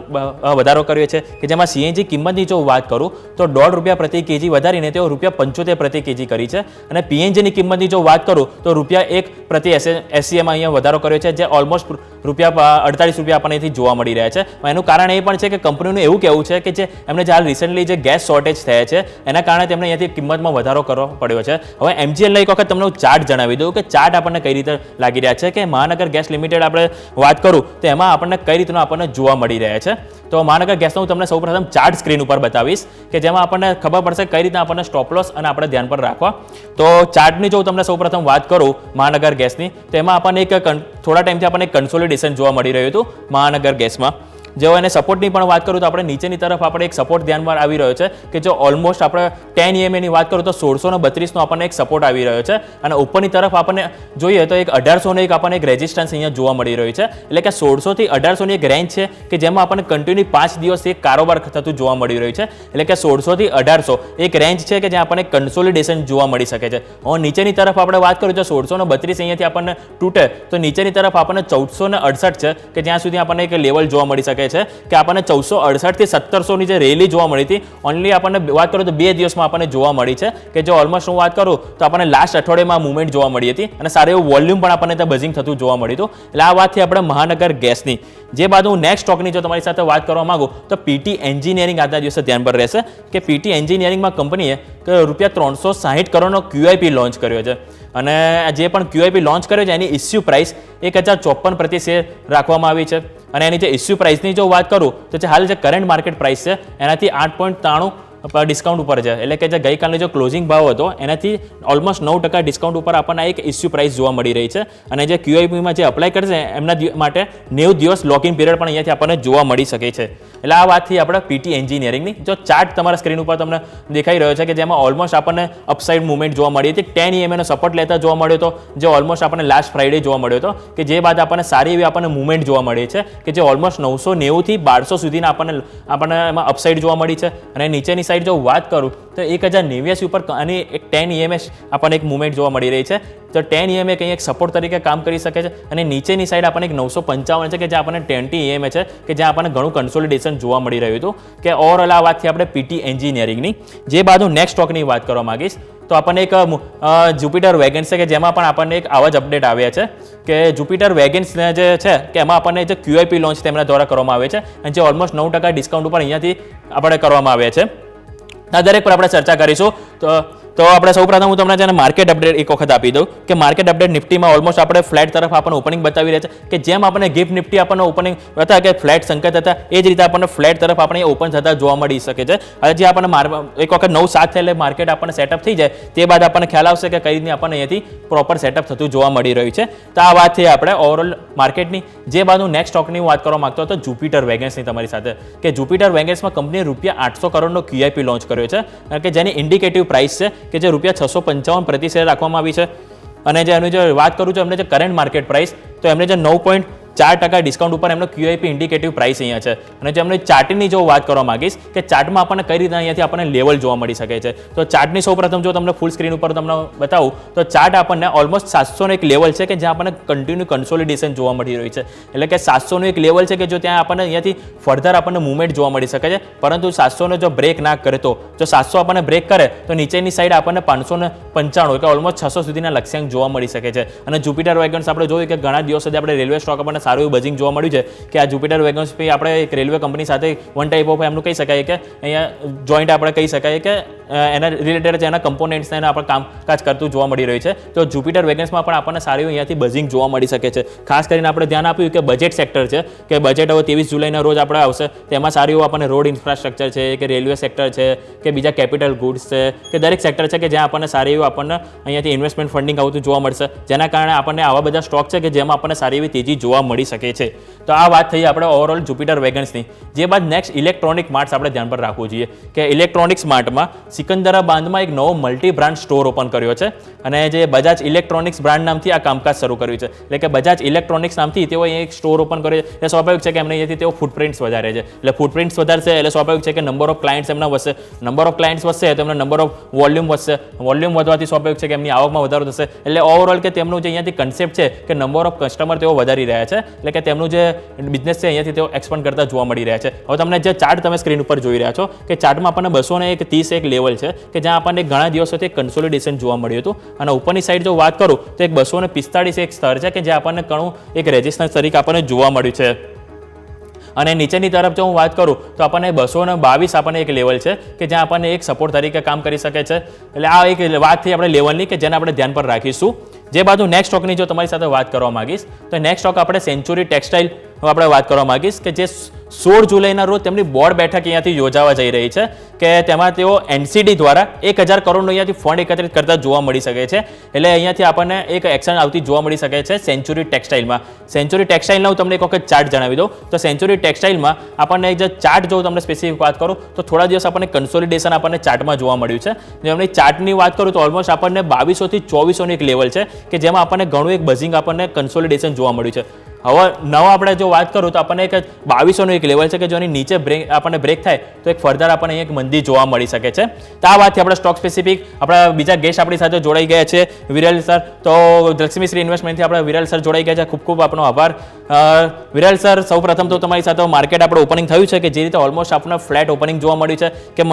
[SPEAKER 2] વધારો કર્યો છે કે જેમાં CNG કિંમતની જો વાત કરું તો ₹1.5 પ્રતિ કેજી વધારીને તેઓ ₹75 પ્રતિ કેજી કરી છે અને PNGની કિંમતની જો વાત કરું તો ₹1 પ્રતિ SCM અહીંયા વધારો કર્યો છે, જે ઓલમોસ્ટ ₹48 આપણને અહીંથી જોવા મળી રહ્યા છે। એનું કારણ એ પણ છે કે કંપનીનું એવું કહેવું છે કે જે એમને જે હાલ રિસેન્ટલી જે ગેસ શોર્ટેજ થયા છે એના કારણે તેમને અહીંયાથી કિંમતમાં વધારો કરવો પડ્યો છે। હવે MGLના એક વખત તમને હું ચાર્ટ જણાવી દઉં કે ચાર્ટ આપણને કઈ રીતે લાગી રહ્યા છે કે મહાનગર ગેસ લિમિટેડ આપણે વાત કરું તો એમાં આપણને કઈ રીતનો આપણને જોવા મળી રહ્યા છે। તો મહાનગર ગેસનો હું તમને સૌપ્રથમ ચાર્ટ સ્ક્રીન ઉપર બતાવીશ કે જેમાં આપણને ખબર પડશે કઈ રીતના આપણને સ્ટોપ લોસ અને આપણે ધ્યાન પર રાખવા। તો ચાર્ટની જો તમને સૌપ્રથમ વાત કરું મહાનગર ગેસની તો એમાં આપણને એક થોડા ટાઈમથી આપણને એક કન્સોલિડેશન જોવા મળી રહ્યું હતું મહાનગર ગેસમાં। જો એને સપોર્ટની પણ વાત કરું તો આપણે નીચેની તરફ આપણે એક સપોર્ટ ધ્યાનમાં આવી રહ્યો છે કે જો ઓલમોસ્ટ આપણે 10 EMA ની વાત કરું તો 1632 નો આપણને એક સપોર્ટ આવી રહ્યો છે અને ઉપરની તરફ આપણને જોઈએ તો એક 1800 નો એક આપણને એક રેઝિસ્ટન્સ અહીંયા જોવા મળી રહ્યું છે। એટલે કે 1600 થી 1800 ની એક રેન્જ છે કે જેમાં આપણને કન્ટિન્યુ 5 દિવસથી એક કારોબાર થતું જોવા મળી રહ્યું છે। એટલે કે 1600 થી 1800 એક રેન્જ છે કે જ્યાં આપણને કન્સોલિડેશન જોવા મળી શકે છે। और નીચેની તરફ આપણે વાત કરીએ તો 1632 અહીંયાથી આપણને તૂટે તો નીચેની તરફ આપણને 1468 છે કે જ્યાં સુધી આપણને એક લેવલ જોવા મળી શકે છે કે આપણને 1468 થી 1700 ની જે રેલી જોવા મળી હતી ઓનલી આપણને વાત કરું તો 2 દિવસમાં આપણને જોવા મળી છે કે જો ઓલમોસ્ટ હું વાત કરું તો આપણને લાસ્ટ અઠવાડિયામાં મૂવમેન્ટ જોવા મળી હતી અને સારું એવું વોલ્યુમ પણ આપણને ત્યાં બઝિંગ થતું જોવા મળ્યું હતું। એટલે આ વાતથી આપણે મહાનગર ગેસની જે બાદ હું નેક્સ્ટ સ્ટોકની જો તમારી સાથે વાત કરવા માંગુ તો PT એન્જિનિયરિંગ આજના દિવસે ધ્યાન પર રહેશે કે PT એન્જિનિયરિંગમાં કંપનીએ ₹360 કરોડનો QIP લોન્ચ કર્યો છે અને જે પણ QIP લોન્ચ કર્યો છે એની ઇસ્યુ પ્રાઇસ 1054 પ્રતિ શેર રાખવામાં આવી છે અને એની જે ઇસ્યુ પ્રાઇસની જો વાત કરું તો જે હાલ જે કરંટ માર્કેટ પ્રાઇસ છે એનાથી 8.93 ડિસ્કાઉન્ટ ઉપર છે। એટલે કે જે ગઈકાલનો જો ક્લોઝિંગ ભાવ હતો એનાથી ઓલમોસ્ટ 9% ડિસ્કાઉન્ટ ઉપર આપણને એક ઇસ્યુ પ્રાઇસ જોવા મળી રહી છે અને જે QIPમાં જે અપ્લાય કરશે એમના માટે 90 દિવસ લોકિંગ પીરિયડ પણ અહીંયાથી આપણને જોવા મળી શકે છે। એટલે આ વાતથી આપણે PT એન્જિનિયરિંગની જો ચાર્ટ તમારા સ્ક્રીન ઉપર તમને દેખાઈ રહ્યો છે કે જેમાં ઓલમોસ્ટ આપણને અપસાઇડ મૂવમેન્ટ જોવા મળી હતી। 10 EMA નો સપોર્ટ લેતા જોવા મળ્યો હતો જે ઓલમોસ્ટ આપણને લાસ્ટ ફ્રાઈડે જોવા મળ્યો હતો કે જે બાદ આપણને સારી એવી આપણને મૂવમેન્ટ જોવા મળી છે કે જે ઓલમોસ્ટ 990 થી 1200 સુધીના આપણને એમાં અપસાઇડ જોવા મળી છે અને નીચેની સાઈડ જો વાત કરું તો 1089 ઉપર આની એક 10 EMS આપણને એક મુવમેન્ટ જોવા મળી રહી છે. તો 10 EMA કંઈ એક સપોર્ટ તરીકે કામ કરી શકે છે અને નીચેની સાઈડ આપણને એક 955 છે કે જ્યાં આપણને 20 EMA છે કે જ્યાં આપણને ઘણું કન્સોલિડેશન જોવા મળી રહ્યું હતું. કે ઓવરઓલ આ વાતથી આપણે PT એન્જિનિયરિંગની જે બાજુ નેક્સ્ટ સ્ટોકની વાત કરવા માંગીશ તો આપણને એક જુપિટર વેગન્સ છે કે જેમાં પણ આપણને એક આવા જ અપડેટ આવ્યા છે કે જુપિટર વેગન્સ જે છે કે એમાં આપણને જે QIP લોન્ચ તેમના દ્વારા કરવામાં આવે છે અને જે ઓલમોસ્ટ 9% ડિસ્કાઉન્ટ ઉપર અહીંયાથી આપણે કરવામાં આવ્યા છે. આ દરેક પર આપણે ચર્ચા કરીશું. તો આપણે સૌપ્રથમ હું તમને જેને માર્કેટ અપડેટ એક વખત આપી દઉં કે માર્કેટ અપડેટ નિફ્ટીમાં ઓલમોસ્ટ આપણે ફ્લેટ તરફ આપણને ઓપનિંગ બતાવી રહ્યા છે કે જેમ આપણને ગિફ્ટ નિફ્ટી આપણને ઓપનિંગ હતા કે ફ્લેટ સંકેત હતા એ જ રીતે આપણને ફ્લેટ તરફ આપણે ઓપન થતા જોવા મળી શકે છે. હવે જે આપણને એક વખત 9-7 થયેલે માર્કેટ આપણને સેટઅપ થઈ જાય તે બાદ આપણને ખ્યાલ આવશે કે કઈ રીતે આપણને અહીંયાથી પ્રોપર સેટઅપ થતું જોવા મળી રહ્યું છે. તો આ વાત છે આપણે ઓવરઓલ માર્કેટની. જે બાજુ નેક્સ્ટ સ્ટોકની વાત કરવા માંગતો હતો જુપિટર વેગન્સની તમારી સાથે કે જુપિટર વેગન્સમાં કંપનીએ ₹800 કરોડનો QIP લોન્ચ કર્યો છે કે જેની ઇન્ડિકેટિવ પ્રાઇસ છે કે જે ₹655 પ્રતિ શેર રાખવામાં આવી છે. અને જે એની જે વાત કરું છું એમને જે કરંટ માર્કેટ પ્રાઇસ તો એમને જે 9.4% ડિસ્કાઉન્ટ ઉપર એમનો QIP ઇન્ડિકેટિવ પ્રાઇસ અહીંયા છે. અને જે એમને ચાર્ટની જો વાત કરવા માંગીશ કે ચાર્ટમાં આપણને કઈ રીતે અહીંયાથી આપણને લેવલ જોવા મળી શકે છે. તો ચાર્ટની સૌપ્રથમ જો તમને ફૂલ સ્ક્રીન ઉપર તમને બતાવું તો ચાર્ટ આપણને ઓલમોસ્ટ 700નો એક લેવલ છે કે જ્યાં આપણને કન્ટિન્યુ કન્સોલિડેશન જોવા મળી રહ્યું છે. એટલે કે 700નું એક લેવલ છે કે જો ત્યાં આપણને અહીંયાથી ફર્ધર આપણને મૂવમેન્ટ જોવા મળી શકે છે. પરંતુ 700નો જો બ્રેક ના કરે તો જો 700 આપણને બ્રેક કરે તો નીચેની સાઈડ આપણને 595 કે ઓલમોસ્ટ 600 સુધીના લક્ષ્યાંક જોવા મળી શકે છે. અને જુપિટર વેગન્સ આપણે જોયું કે ઘણા દિવસ સુધી આપણે રેલવે સ્ટોક આપણને સારું એવું બઝિંગ જોવા મળ્યું છે કે આ જુપિટર વેગન્સ પછી આપણે એક રેલવે કંપની સાથે વન ટાઈપ ઓફ એમનું કહી શકાય કે અહીંયા જોઈન્ટ આપણે કહી શકાય કે એના રિલેટેડ છે એના કમ્પોનેન્ટ્સને આપણે કામકાજ કરતું જોવા મળી રહ્યું છે. તો જુપિટર વેગન્સમાં પણ આપણને સારું અહીંયાથી બઝિંગ જોવા મળી શકે છે. ખાસ કરીને આપણે ધ્યાન આપ્યું કે બજેટ સેક્ટર છે કે બજેટ હવે 23 જુલાઈના રોજ આપણે આવશે તેમાં સારું એવું આપણને રોડ ઇન્ફ્રાસ્ટ્રક્ચર છે કે રેલવે સેક્ટર છે કે બીજા કેપિટલ ગુડ્સ છે કે દરેક સેક્ટર છે કે જ્યાં આપણને સારી એવું આપણને અહીંયાથી ઇન્વેસ્ટમેન્ટ ફંડિંગ આવતું જોવા મળશે જેના કારણે આપણને આવા બધા સ્ટોક છે કે જેમાં આપણને સારી એવી તેજી જોવા મળી શકે છે. તો આ વાત થઈ આપણે ઓવરઓલ જુપિટર વેગન્સની. જે બાદ નેક્સ્ટ ઇલેક્ટ્રોનિક માર્ટ્સ આપણે ધ્યાન પર રાખવું જોઈએ કે ઇલેક્ટ્રોનિક્સ માર્ટમાં સિકંદરાબાદમાં એક નવો મલ્ટી બ્રાન્ડ સ્ટોર ઓપન કર્યો છે અને જે બજાજ ઇલેક્ટ્રોનિક્સ બ્રાન્ડ નામથી આ કામકાજ શરૂ કર્યું છે. એટલે કે બજાજ ઇલેક્ટ્રોનિક્સ નામથી તેઓ એક સ્ટોર ઓપન કર્યો છે. એ સ્વાભાવિક છે કે એમને અહીંયાથી તેઓ ફૂટપ્રિન્ટ્સ વધારે છે. એટલે ફૂટપ્રિન્ટ્સ વધારશે એટલે સ્વાભાવિક છે કે નંબર ઓફ ક્લાયન્ટ્સ એમના વધશે. નંબર ઓફ ક્લાયન્ટ્સ વધશે તો એમનો નંબર ઓફ વોલ્યુમ વધશે. વોલ્યુમ વધવાથી સ્વાભાવિક છે કે એમની આવકમાં વધારો થશે. એટલે ઓવરઓલ કે તેમનું જે અહીંયાથી કન્સેપ્ટ છે કે નંબર ઓફ કસ્ટમર તેઓ વધારી રહ્યા છે. એટલે કે તેમનું જે બિઝનેસ છે અહીંયાથી તેઓ એક્સપાન્ડ કરતા જોવા મળી રહ્યા છે. હવે તમને જે ચાર્ટ તમે સ્ક્રીન ઉપર જોઈ રહ્યા છો કે ચાર્ટમાં આપણને 230 એક લેવલ છે કે જ્યાં આપણને ઘણા દિવસોથી કન્સોલિડેશન જોવા મળ્યું હતું. અને ઉપરની સાઈડ જો વાત કરું તો એક 245 એક સ્તર છે કે જે આપણને ઘણું એક રેઝિસ્ટન્સ તરીકે આપણને જોવા મળ્યું છે. અને નીચેની તરફ જો હું વાત કરું તો આપણને 222 આપણને એક લેવલ છે કે જ્યાં આપણને એક સપોર્ટ તરીકે કામ કરી શકે છે. એટલે આ એક વાત થઈ આપણે લેવલની કે જેને આપણે ધ્યાન પર રાખીશું. જે બાજુ નેક્સ્ટ સ્ટોકની જો તમારી સાથે વાત કરવા માંગીશ તો નેક્સ્ટ સ્ટોક આપણે સેન્ચુરી ટેક્સટાઇલ આપણે વાત કરવા માંગીશ કે જે 16 જુલાઈના રોજ તેમની બોર્ડ બેઠક અહીંયાથી યોજાવા જઈ રહી છે કે તેમાં તેઓ NCD દ્વારા 1000 કરોડનું અહીંયાથી ફંડ એકત્રિત કરતા જોવા મળી શકે છે. એટલે અહીંયાથી આપણને એક એક્શન આવતી જોવા મળી શકે છે સેન્ચુરી ટેક્સટાઇલમાં. સેન્ચુરી ટેક્સટાઇલના હું તમને એક વખત ચાર્ટ જણાવી દઉં તો સેન્ચુરી ટેક્સટાઇલમાં આપણને એક જે ચાર્ટ જો તમને સ્પેસિફિક વાત કરું તો થોડા દિવસ આપણને કન્સોલિડેશન આપણને ચાર્ટમાં જોવા મળ્યું છે. જેમની ચાર્ટની વાત કરું તો ઓલમોસ્ટ આપણને 2200 થી 2400 એક લેવલ છે કે જેમાં આપણને ઘણું એક બઝિંગ આપણને કન્સોલિડેશન જોવા મળ્યું છે. હવે નવા આપણે જો વાત કરું તો આપણને એક 2200નું એક લેવલ છે કે જેની નીચે આપણને બ્રેક થાય તો એક ફર્ધર આપણને એક મંદી જોવા મળી શકે છે. તો આ વાતથી આપણે સ્ટોક સ્પેસિફિક આપણા બીજા ગેસ્ટ આપણી સાથે જોડાઈ ગયા છે વિરલ સર. તો લક્ષ્મીશ્રી ઇન્વેસ્ટમેન્ટથી આપણે વિરલ સર જોડાઈ ગયા છે. ખૂબ ખૂબ આપણો આભાર વિરલ સર. સૌપ્રથમ તો તમારી સાથે માર્કેટ આપણે ઓપનિંગ થયું છે કે જે રીતે ઓલમોસ્ટ આપણને ફ્લેટ ઓપનિંગ જોવા મળ્યું છે કે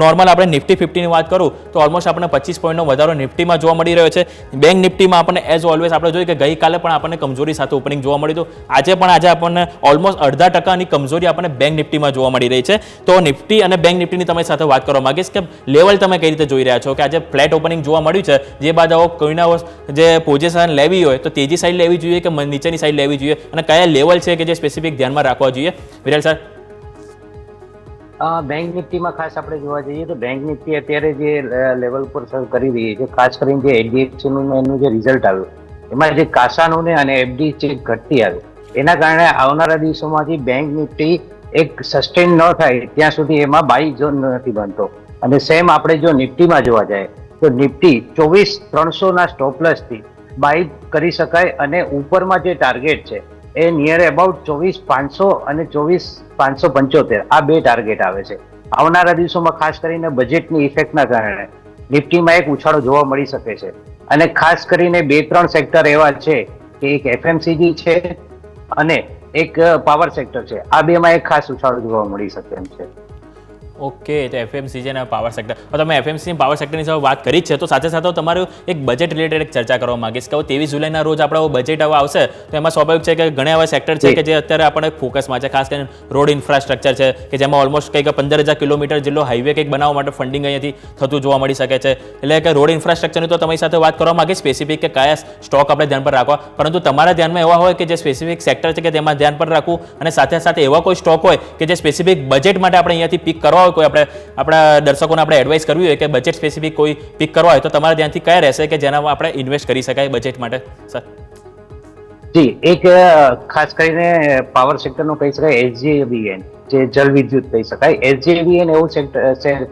[SPEAKER 2] નોર્મલ આપણે નિફ્ટી 50ની વાત કરું તો ઓલમોસ્ટ આપણને 25 પોઈન્ટનો વધારો નિફ્ટીમાં જોવા મળી રહ્યો છે. બેંક નિફ્ટીમાં આપણને એઝ ઓલવેઝ આપણે જોયું કે ગઈકાલે પણ આપણને કમજોરી સાથે ઓપનિંગ જોવા મળ્યું હતું. આજે આપણને ઓલમોસ્ટ 0.5%ની કમજોરી આપણને બેંક નિફ્ટીમાં જોવા મળી રહી છે. તો નિફ્ટી અને બેંક નિફ્ટીની તમારી સાથે વાત કરવા માંગીશ કે લેવલ તમે કઈ રીતે જોઈ રહ્યા છો કે આજે ફ્લેટ ઓપનિંગ જોવા મળ્યું છે જે બાદ કોઈના જે પોઝિશન લેવી હોય તો તેજી સાઈડ લેવી જોઈએ કે નીચેની સાઈડ લેવી જોઈએ અને કયા લેવલ છે કે જે સ્પેસિફિક ધ્યાનમાં રાખવા જોઈએ વિરલ સર?
[SPEAKER 5] બેંક નિફ્ટીમાં ખાસ આપણે જોવા જઈએ તો બેંક નિફ્ટી અત્યારે જે લેવલ પર સર્વ કરી રહી છે ખાસ કરીને જે HDFCનું એનું જે રિઝલ્ટ આવ્યું એમાં જે કાસાનું ને અને FD ચેક ઘટતી આવી એના કારણે આવનારા દિવસોમાંથી બેંક નિફ્ટી એક સસ્ટેન ન થાય ત્યાં સુધી એમાં બાય ઝોન નથી બનતો. અને સેમ આપણે જો નિફ્ટીમાં જોવા જાય તો નિફ્ટી 24300ના સ્ટોપલેસથી બાય કરી શકાય અને ઉપરમાં જે ટાર્ગેટ છે એ નિયર અબાઉટ 24500 અને 24575 આ બે ટાર્ગેટ આવે છે. આવનારા દિવસોમાં ખાસ કરીને બજેટની ઇફેક્ટના કારણે નિફ્ટીમાં એક ઉછાળો જોવા મળી શકે છે. અને ખાસ કરીને 2-3 સેક્ટર એવા છે કે એક FMCG છે અને એક પાવર સેક્ટર છે. આ બેમાં એક ખાસ ઉછાળો જોવા મળી શકે એમ છે.
[SPEAKER 2] ઓકે, તો FMCG અને પાવર સેક્ટર, તમે FMCG પાવર સેક્ટરની સાથે વાત કરી જ છે, તો સાથે સાથે તમારું એક બજેટ રિલેટેડ એક ચર્ચા કરવા માંગીશ કે 23 જુલાઈના રોજ આપણો બજેટ હવે આવશે, તો એમાં સ્વાભાવિક છે કે ઘણા એવા સેક્ટર છે કે જે અત્યારે આપણે ફોકસમાં છે, ખાસ કરીને રોડ ઇન્ફ્રાસ્ટ્રક્ચર છે કે જેમાં ઓલમોસ્ટ કંઈક 15,000 કિલોમીટર જેટલો હાઈવે કંઈક બનાવવા માટે ફંડિંગ અહીંયાથી થતું જોવા મળી શકે છે. એટલે કે રોડ ઇન્ફ્રાસ્ટ્રક્ચરની તો તમારી સાથે વાત કરવા માંગીશ સ્પેસિફિક કે કયા સ્ટોક આપણે ધ્યાન પર રાખવા, પરંતુ તમારા ધ્યાનમાં એવા હોય કે જે સ્પેસિફિક સેક્ટર છે કે તેમાં ધ્યાન પર રાખવું, અને સાથે સાથે એવા કોઈ સ્ટોક હોય કે જે સ્પેસિફિક બજેટ માટે આપણે અહીંયાથી પિક કરવા હોય, કોઈ આપણા દર્શકોને આપણે એડવાઇસ કરવી હોય કે બજેટ સ્પેસિફિક કોઈ પિક કરવા હોય, તો તમારા ધ્યાનથી કયા રહેશે કે જેનામાં આપણે ઇન્વેસ્ટ કરી શકાય બજેટ માટે, સર?
[SPEAKER 5] જી, એક ખાસ કરીને પાવર સેક્ટરનું કહી શકાય SJVN, જે જલ વિદ્યુત કહી શકાય. SJVN એવું શેર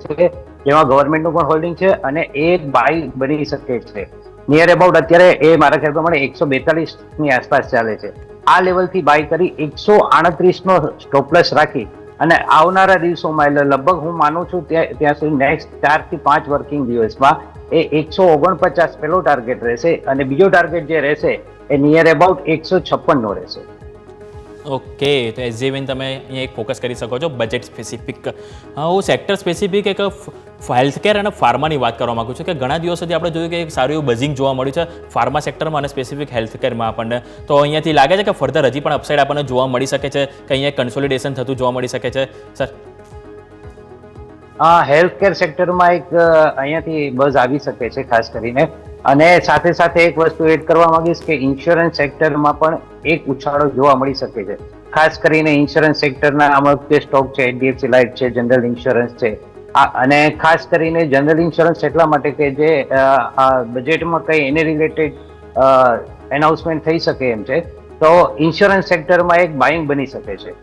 [SPEAKER 5] છે જેમાં ગવર્મેન્ટનું પણ હોલ્ડિંગ છે અને એ બાય બની શકે છે. નિયર અબાઉટ અત્યારે એ મારા ખ્યાલ પ્રમાણે 142 ની આસપાસ ચાલે છે. આ લેવલથી બાય કરી 138 નો સ્ટોપલેસ રાખી અને આવનારા દિવસોમાં, એટલે લગભગ હું માનું છું ત્યાં સુધી નેક્સ્ટ 4 થી 5 વર્કિંગ દિવસમાં એ 149 પેલો ટાર્ગેટ રહેશે અને બીજો ટાર્ગેટ જે રહેશે એ નિયર અબાઉટ 156 નો રહેશે.
[SPEAKER 2] ઓકે, તો SJVN તમે અહીંયા એક ફોકસ કરી શકો છો બજેટ સ્પેસિફિક. હું સેક્ટર સ્પેસિફિક એક હેલ્થકેર અને ફાર્માની વાત કરવા માંગુ છું કે ઘણા દિવસોથી આપણે જોયું કે એક સારું એવું બઝિંગ જોવા મળ્યું છે ફાર્મા સેક્ટરમાં અને સ્પેસિફિક હેલ્થકેરમાં આપણને, તો અહીંયાથી લાગે છે કે ફર્ધર હજી પણ અપસાઇડ આપણને જોવા મળી શકે છે કે અહીંયા કન્સોલિડેશન થતું જોવા મળી શકે છે, સર?
[SPEAKER 5] હેલ્થકેર સેક્ટરમાં એક અહીંયાથી બઝ આવી શકે છે ખાસ કરીને, અને સાથે સાથે એક વસ્તુ એડ કરવા માંગીશ કે ઇન્સ્યોરન્સ સેક્ટરમાં પણ એક ઉછાળો જોવા મળી શકે છે. ખાસ કરીને ઇન્સ્યોરન્સ સેક્ટરના અમુક જે સ્ટોક છે, HDFC લાઇફ છે, જનરલ ઇન્સ્યોરન્સ છે, અને ખાસ કરીને જનરલ ઇન્સ્યોરન્સ એટલા માટે કે જે બજેટમાં કંઈ એને રિલેટેડ એનાઉન્સમેન્ટ થઈ શકે એમ છે, તો ઇન્સ્યોરન્સ સેક્ટરમાં એક બાઇંગ બની શકે છે.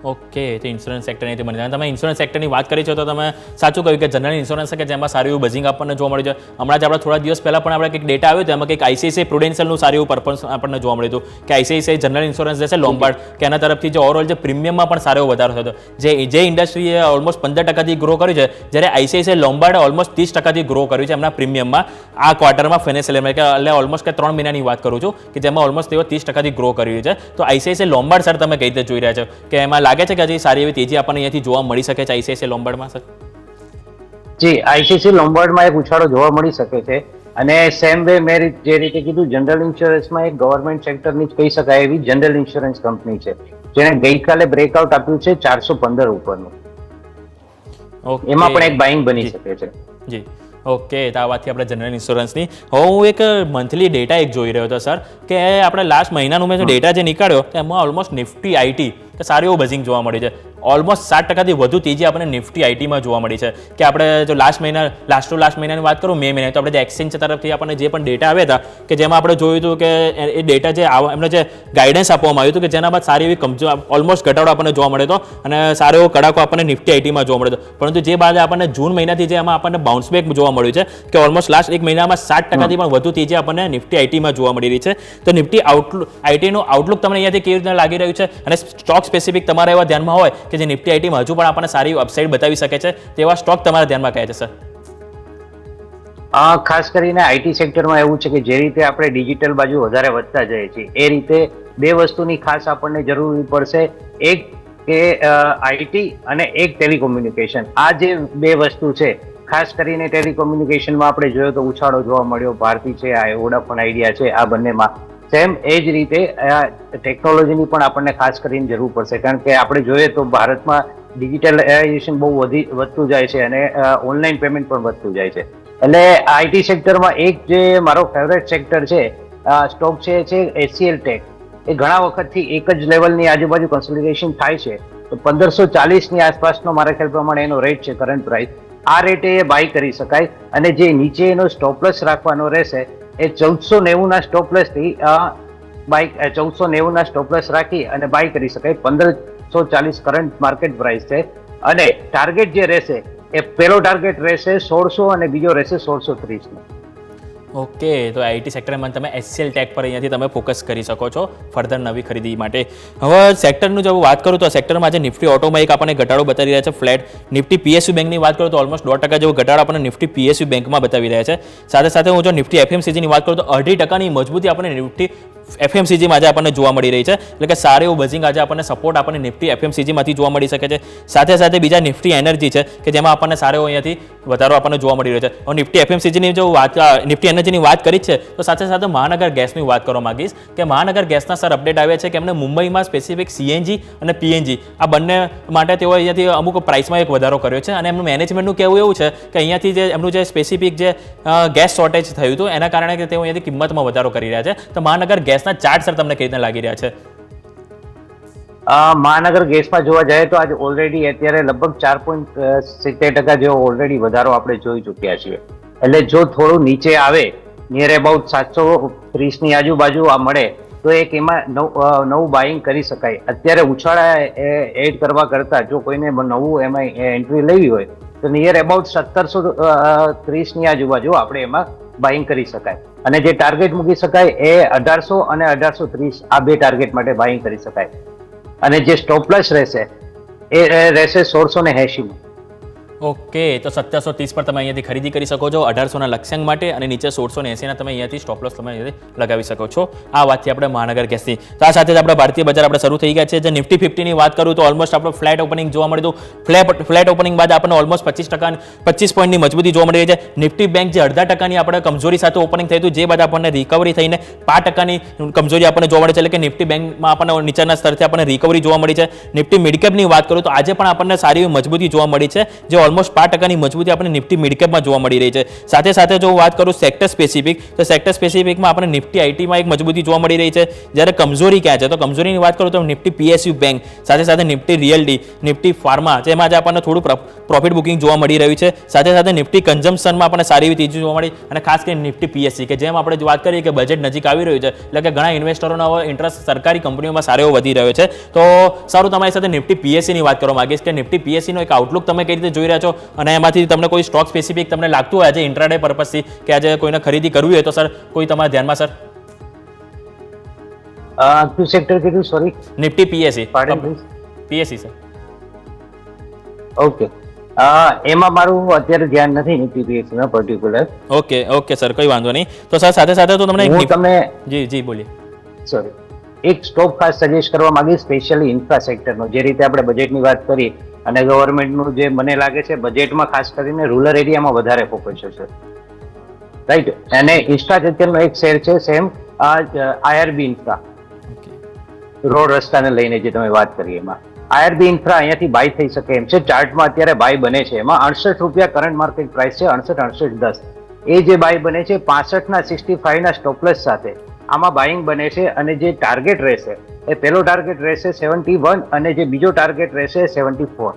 [SPEAKER 2] ઓકે, તો ઇન્સ્યોરન્સ સેક્ટરની બની જાય. તમે ઇન્સ્યોરન્સ સેક્ટરની વાત કરી છે તો તમે સાચું કહ્યું કે જનરલ ઇન્સ્યોરન્સ છે કે જેમાં સારું એવું બઝિંગ આપણને જોવા મળ્યું છે. હમણાં જ આપણે થોડા દિવસ પહેલાં પણ આપણે કંઈક ડેટા આવ્યો હતો, એમાં કંઈક ICICI પ્રુડેન્શિયલનું સારું એવું પરફોર્મન્સ આપણને જોવા મળ્યું હતું કે ICICI જનરલ ઇન્સ્યોરન્સ જે છે લોમ્બાર્ડ, કે એના તરફથી જે ઓવરઓલ જે પ્રીમિયમમાં પણ સારો એવો વધારો થયો હતો, જે ઇન્ડસ્ટ્રીએ ઓલમોસ્ટ 15% ગ્રો કર્યું છે, જ્યારે ICICI લોમ્બાર્ડે ઓલમોસ્ટ 30% ગ્રો કર્યું છે એમના પ્રીમિયમમાં આ ક્વાર્ટરમાં, ફાઇનાન્શિયલ યરમાં, કે એટલે ઓલમોસ્ટ 3 મહિનાની વાત કરું છું કે જેમાં ઓલમોસ્ટ તેઓ 30% ગ્રો કર્યું છે. તો ICICI લોમ્બાર્ડ, સર, તમે કઈ રીતે જોઈ રહ્યા છો કે એમાં લાગે છે કે હજી સારી એવી તેજી આપણને અહીંયાથી જોવા મળી શકે છે ICICI લોમ્બાર્ડમાં, સર?
[SPEAKER 5] જી, ICICI લોમ્બાર્ડમાં એક ઉછાળો જોવા મળી શકે છે, અને સેમ વે મેં જે રીતે કીધું, જનરલ ઇન્સ્યોરન્સમાં એક ગવર્મેન્ટ સેક્ટરની જ કહી શકાય એવી જનરલ ઇન્સ્યોરન્સ કંપની છે જેણે ગઈકાલે બ્રેકઆઉટ આપ્યું છે 415 ઉપરનું. એમાં પણ એક બાઇંગ બની શકે છે.
[SPEAKER 2] જી, ઓકે, તો આ વાતથી આપણે જનરલ ઇન્સ્યોરન્સની. હું એક મંથલી ડેટા એક જોઈ રહ્યો હતો, સર, કે આપણે લાસ્ટ મહિનાનું મેં ડેટા જે નીકાળ્યો એમાં ઓલમોસ્ટ નિફ્ટી આઈટી કે સારું એવું બઝિંગ જોવા મળ્યું છે. ઓલમોસ્ટ 7%થી વધુ તેજી આપણને નિફ્ટી આઈટીમાં જોવા મળી છે. કે આપણે જો લાસ્ટ મહિનાની વાત કરું, મે મહિના, તો આપણે જે એક્સચેન્જ તરફથી આપણને જે પણ ડેટા આવ્યા હતા કે જેમાં આપણે જોયું હતું કે એ ડેટા જે એમને જે ગાઈડન્સ આપવામાં આવ્યું હતું કે જેના બાદ સારી એવી ઓલમોસ્ટ ઘટાડો આપણને જોવા મળ્યો હતો અને સારો એવો કડાકો આપણને નિફ્ટી આઈટીમાં જોવા મળ્યો હતો. પરંતુ જે બાદ આપણને જૂન મહિનાથી જે એમાં આપણને બાઉન્સ બેક જોવા મળ્યું છે કે ઓલમોસ્ટ લાસ્ટ એક મહિનામાં 7%થી પણ વધુ તેજી આપણને નિફ્ટી આઈટીમાં જોવા મળી રહી છે. તો નિફ્ટી આઈટીનું આઉટલુક તમને અહીંયાથી કેવી રીતે લાગી રહ્યું છે, અને સ્ટોક સ્પેસિફિક તમારા એવા ધ્યાનમાં હોય કે જે નિફ્ટી આઈટીમાં હજુ પણ આપણને સારી અપસાઇડ બતાવી શકે છે, તેવા સ્ટોક તમારા ધ્યાનમાં કયા છે, સર?
[SPEAKER 5] ખાસ કરીને આઈટી સેક્ટરમાં એવું છે કે જે રીતે આપણે ડિજિટલ બાજુ વધારે વધતા જઈએ છીએ, એ રીતે બે વસ્તુની ખાસ આપણને જરૂર પડશે. એક કે આઈટી અને એક ટેલિકોમ્યુનિકેશન. આ જે બે વસ્તુ છે, ખાસ કરીને ટેલિકોમ્યુનિકેશનમાં આપણે જોયો તો ઉછાળો જોવા મળ્યો. ભારતી છે, આ વોડાફોન આઈડિયા છે, આ બંનેમાં. સેમ એ જ રીતે ટેકનોલોજીની પણ આપણને ખાસ કરીને જરૂર પડશે, કારણ કે આપણે જોઈએ તો ભારતમાં ડિજિટલાઇઝેશન બહુ વધતું જાય છે અને ઓનલાઈન પેમેન્ટ પણ વધતું જાય છે. એટલે આઈટી સેક્ટરમાં એક જે મારો ફેવરેટ સેક્ટર છે, સ્ટોક છે HCL ટેક. એ ઘણા વખતથી એક જ લેવલની આજુબાજુ કન્સોલિડેશન થાય છે, તો 1540 ની આસપાસનો મારા ખ્યાલ પ્રમાણે એનો રેટ છે, કરંટ પ્રાઇસ. આ રેટે એ બાય કરી શકાય, અને જે નીચે એનો સ્ટોપલેસ રાખવાનો રહેશે એ 1490 ના સ્ટોપલેસ થી 1490 ના સ્ટોપલેસ રાખી અને બાય કરી શકાય. 1540 કરંટ માર્કેટ પ્રાઇસ છે, અને ટાર્ગેટ જે રહેશે એ પેલો ટાર્ગેટ રહેશે 1600 અને બીજો રહેશે 1630 નો.
[SPEAKER 2] ઓકે, તો આઈટી સેક્ટરમાં તમે એચસીએલ ટેક પર અહીંયાથી તમે ફોકસ કરી શકો છો ફર્ધર નવી ખરીદી માટે. હવે સેક્ટરનું જો વાત કરું તો સેક્ટરમાં આજે નિફ્ટી ઓટોમાં એક આપણને ઘટાડો બતાવી રહ્યા છે ફ્લેટ. નિફ્ટી પીએસયુ બેંકની વાત કરું તો ઓલમોસ્ટ 2% જેવો ઘટાડો આપણને નિફ્ટી પીએસયુ બેંકમાં બતાવી રહ્યા છે. સાથે સાથે હું જો નિફ્ટી એફએમસીજીની વાત કરું તો 2.5% મજબૂતી આપણને નિફ્ટી એફએમસીજીમાં આજે આપણને જોવા મળી રહી છે. એટલે કે સારું એવું બઝિંગ આજે આપણને સપોર્ટ આપણને નિફ્ટી એફએમસીજીમાંથી જોવા મળી શકે છે. સાથે સાથે બીજા નિફ્ટી એનર્જી છે કે જેમાં આપણને સારો એવો અહીંયાથી વધારો આપણને જોવા મળી રહ્યો છે. હવે નિફ્ટી એફએમસીજીની જો વાત નિફ્ટી એનર્જીની વાત કરી છે તો સાથે સાથે મહાનગર ગેસની વાત કરવા માંગીશ કે મહાનગર ગેસના સર અપડેટ આવ્યા છે કે એમને મુંબઈમાં સ્પેસિફિક સીએનજી અને પીએનજી આ બંને માટે તેઓ અહીંયાથી અમુક પ્રાઇસમાં એક વધારો કર્યો છે. અને એમનું મેનેજમેન્ટનું કહેવું એવું છે કે અહીંયાથી જે એમનું જે સ્પેસિફિક જે ગેસ શોર્ટેજ થયું હતું એના કારણે કે તેઓ અહીંયાથી કિંમતમાં વધારો કરી રહ્યા છે. તો મહાનગર ગેસના ચાર્ટ સર તમને કઈ રીતે લાગી રહ્યા છે?
[SPEAKER 5] મહાનગર ગેસમાં જોવા જાય તો આજે ઓલરેડી અત્યારે લગભગ 4.70% જેવો ઓલરેડી વધારો આપણે જોઈ ચૂક્યા છીએ. એટલે જો થોડું નીચે આવે નિયર અબાઉટ 730 ની આજુબાજુ આ મળે તો એક એમાં નવું બાઇંગ કરી શકાય. અત્યારે ઉછાળા એડ કરવા કરતા જો કોઈને નવું એમાં એન્ટ્રી લેવી હોય તો નિયર અબાઉટ 1730 ની આજુબાજુ આપણે એમાં બાઇંગ કરી શકાય. અને જે ટાર્ગેટ મૂકી શકાય એ 1800 અને 1830 આ બે ટાર્ગેટ માટે બાઇંગ કરી શકાય. અને જે સ્ટોપ લોસ રહેશે એ રહેશે 1680.
[SPEAKER 2] ઓકે, તો 1730 પર તમે અહીંયાથી ખરીદી કરી શકો છો 1800ના લક્ષ્યાંક માટે અને નીચે 1680ના તમે અહીંયાથી સ્ટોપ લોસ તમે અહીંયાથી લગાવી શકો છો. આ વાતથી આપણે મહાનગર ગેસની. તો આ સાથે જ આપણે ભારતીય બજાર આપણે શરૂ થઈ ગયા છે. જે નિફ્ટી 50ની વાત કરું તો ઓલમોસ્ટ આપણો ફ્લેટ ઓપનિંગ જોવા મળ્યું હતું. ફ્લેટ ઓપનિંગ બાદ આપણને ઓલમોસ્ટ 25 પોઈન્ટની મજબૂતી જોવા મળી રહી છે. નિફ્ટી બેંક જે 0.5% આપણે કમજોરી સાથે ઓપનિંગ થયું હતું જે બાદ આપણને રિકવરી થઈને 5%ની કમજોરી આપણને જોવા મળે છે. એટલે કે નિફ્ટી બેંકમાં આપણને નીચેના સ્તરથી આપણને રિકવરી જોવા મળી છે. નિફ્ટી મિડકેપની વાત કરું તો આજે પણ આપણને સારી એવી મજબૂતી જોવા મળી છે જે ઓલમોસ્ટ 5%ની મજબૂતી આપણે નિફ્ટી મિડકેપમાં જોવા મળી રહી છે. સાથે સાથે જો વાત કરું સેક્ટર સ્પેસિફિક તો સેક્ટર સ્પેસિફિકમાં આપણે નિફ્ટી આઈટીમાં એક મજબૂતી જોવા મળી રહી છે. જ્યારે કમજોરી ક્યાં છે તો કમજોરીની વાત કરું તો નિફ્ટી પીએસયુ બેંક સાથે સાથે નિફ્ટી રિયલ્ટી નિફ્ટી ફાર્મા જેમાં આજે આપણને થોડું પ્રોફિટ બુકિંગ જોવા મળી રહ્યું છે. સાથે સાથે નિફ્ટી કન્ઝમ્પશનમાં આપણને સારી એવી તેજી જોવા મળી અને ખાસ કરીને નિફ્ટી પીએસસી કે જેમ આપણે વાત કરીએ કે બજેટ નજીક આવી રહ્યું છે એટલે કે ઘણા ઇન્વેસ્ટરોનો ઇન્ટરેસ્ટ સરકારી કંપનીઓમાં સારો એવો વધી રહ્યો છે. તો સારું તમારી સાથે નિફ્ટી પીએસસીની વાત કરવા માંગીશ કે નિફ્ટી પીએસસીનો એક આઉટલુક તમે કઈ રીતે જોઈ રહ્યા છો અને એમાંથી તમને કોઈ સ્ટોક સ્પેસિફિક તમને લાગતું હોય આજે ઇન્ટ્રાડે પર્પઝથી કે આજે કોઈને ખરીદી કરવી હોય તો સર કોઈ તમારા ધ્યાનમાં સર?
[SPEAKER 5] કયું સેક્ટર કીધું? Sorry,
[SPEAKER 2] Nifty PSC.
[SPEAKER 5] Pardon
[SPEAKER 2] PSC sir.
[SPEAKER 5] Okay, એમાં મારું અત્યારે ધ્યાન નથી નિફ્ટી પીએસસીમાં પર્ટિક્યુલર.
[SPEAKER 2] ઓકે સર, કોઈ વાંધો નહીં. તો સર સાથે સાથે તો તમને જી બોલીએ.
[SPEAKER 5] સોરી, એક સ્ટોક ખાસ સજેસ્ટ કરવા માંગીશ સ્પેશિયલી ઇન્ફ્રા સેક્ટરનો. જે રીતે આપણે બજેટની વાત કરી અને ગવર્મેન્ટનું જે મને લાગે છે બજેટમાં ખાસ કરીને રૂરલ એરિયામાં વધારે ફોકસ છે, રાઈટ. અને ઇન્ફ્રાસ્ટ્રક્ચરનો એક શેર છે સેમ આઈઆરબી ઇન્ફ્રા, રોડ રસ્તાને લઈને જે તમે વાત કરી એમાં આઈઆરબી ઇન્ફ્રા અહીંયાથી બાય થઈ શકે એમ છે. ચાર્ટમાં અત્યારે બાય બને છે એમાં 68 રૂપિયા કરંટ માર્કેટ પ્રાઇસ છે, 68.10. એ જે બાય બને છે 65ના 65ના સ્ટોપલેસ સાથે આમાં બાઇંગ બને છે. અને જે ટાર્ગેટ રહેશે એ પહેલો ટાર્ગેટ રહેશે 71 અને જે બીજો ટાર્ગેટ રહેશે 74.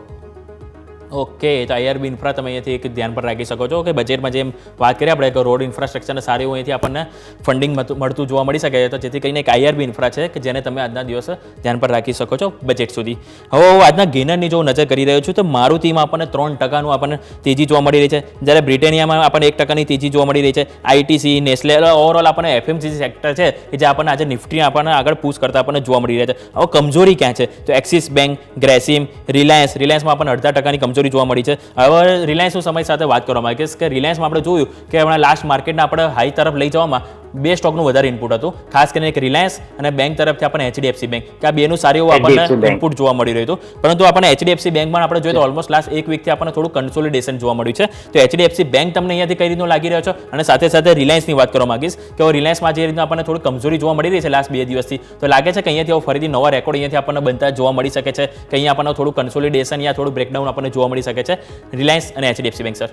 [SPEAKER 2] ઓકે, તો આઈઆરબી ઇન્ફ્રા તમે અહીંયાથી એક ધ્યાન પર રાખી શકો છો કે બજેટમાં જેમ વાત કરીએ આપણે કે રોડ ઇન્ફ્રાસ્ટ્રક્ચરને સારી એવું અહીંથી આપણને ફંડિંગ મળતું જોવા મળી શકે તો જેથી કરીને એક આઈઆરબી ઇન્ફ્રા છે કે જેને તમે આજના દિવસે ધ્યાન પર રાખી શકો છો બજેટ સુધી. હવે આજના ગેનરની જો નજર કરી રહ્યો છું તો મારુતિમાં આપણને 3%નું આપણને તેજી જોવા મળી રહી છે. જ્યારે બ્રિટેનિયામાં આપણને 1%ની તેજી જોવા મળી રહી છે. આઈટીસી, નેસ્લે ઓવરઓલ આપણને એફએમસીજી સેક્ટર છે કે જે આપણને આજે નિફ્ટી આપણને આગળ પુશ કરતા આપણને જોવા મળી રહ્યા છે. હવે કમજોરી ક્યાં છે તો એક્સિસ બેંક, ગ્રેસિમ, રિલાયન્સમાં આપણને 0.5%ની કમજોરી જોવા મળી છે. હવે રિલાયન્સનું સમય સાથે વાત કરવા માંગીશ કે રિલાયન્સમાં આપણે જોયું કે હમણાં લાસ્ટ માર્કેટને આપણે હાઈ તરફ લઈ જવામાં બે સ્ટોકનું વધારે ઇનપુટ હતું, ખાસ કરીને એક રિલાયન્સ અને બેંક તરફથી આપણને એચડીએફસી બેંક કે આ બેનું સારું એવું આપણને ઇનપુટ જોવા મળી રહ્યું હતું. પરંતુ આપણને એચડીએફસી બેંકમાં આપણે જોઈએ તો ઓલમોસ્ટ લાસ્ટ એક વીકથી આપણને થોડું કન્સોલિડેશન જોવા મળ્યું છે. તો એચડીએફસી બેંક તમને અહીંયાથી કઈ રીતનું લાગી રહ્યો છે? અને સાથે સાથે રિલાયન્સની વાત કરવા માંગીશ કે રિલાયન્સમાં જે રીતના આપણને થોડી કમજોરી જોવા મળી રહી છે લાસ્ટ 2 દિવસથી તો લાગે છે કે અહીંયાથી ફરીથી નવા રેકોર્ડ અહીંયાથી આપણને બનતા જોવા મળી શકે છે કે અહીંયા આપણને થોડું કન્સોલિડેશન યા થોડું બ્રેકડાઉન આપણને જોવા મળી શકે છે રિલાયન્સ અને એચડીએફસી બેંક સર?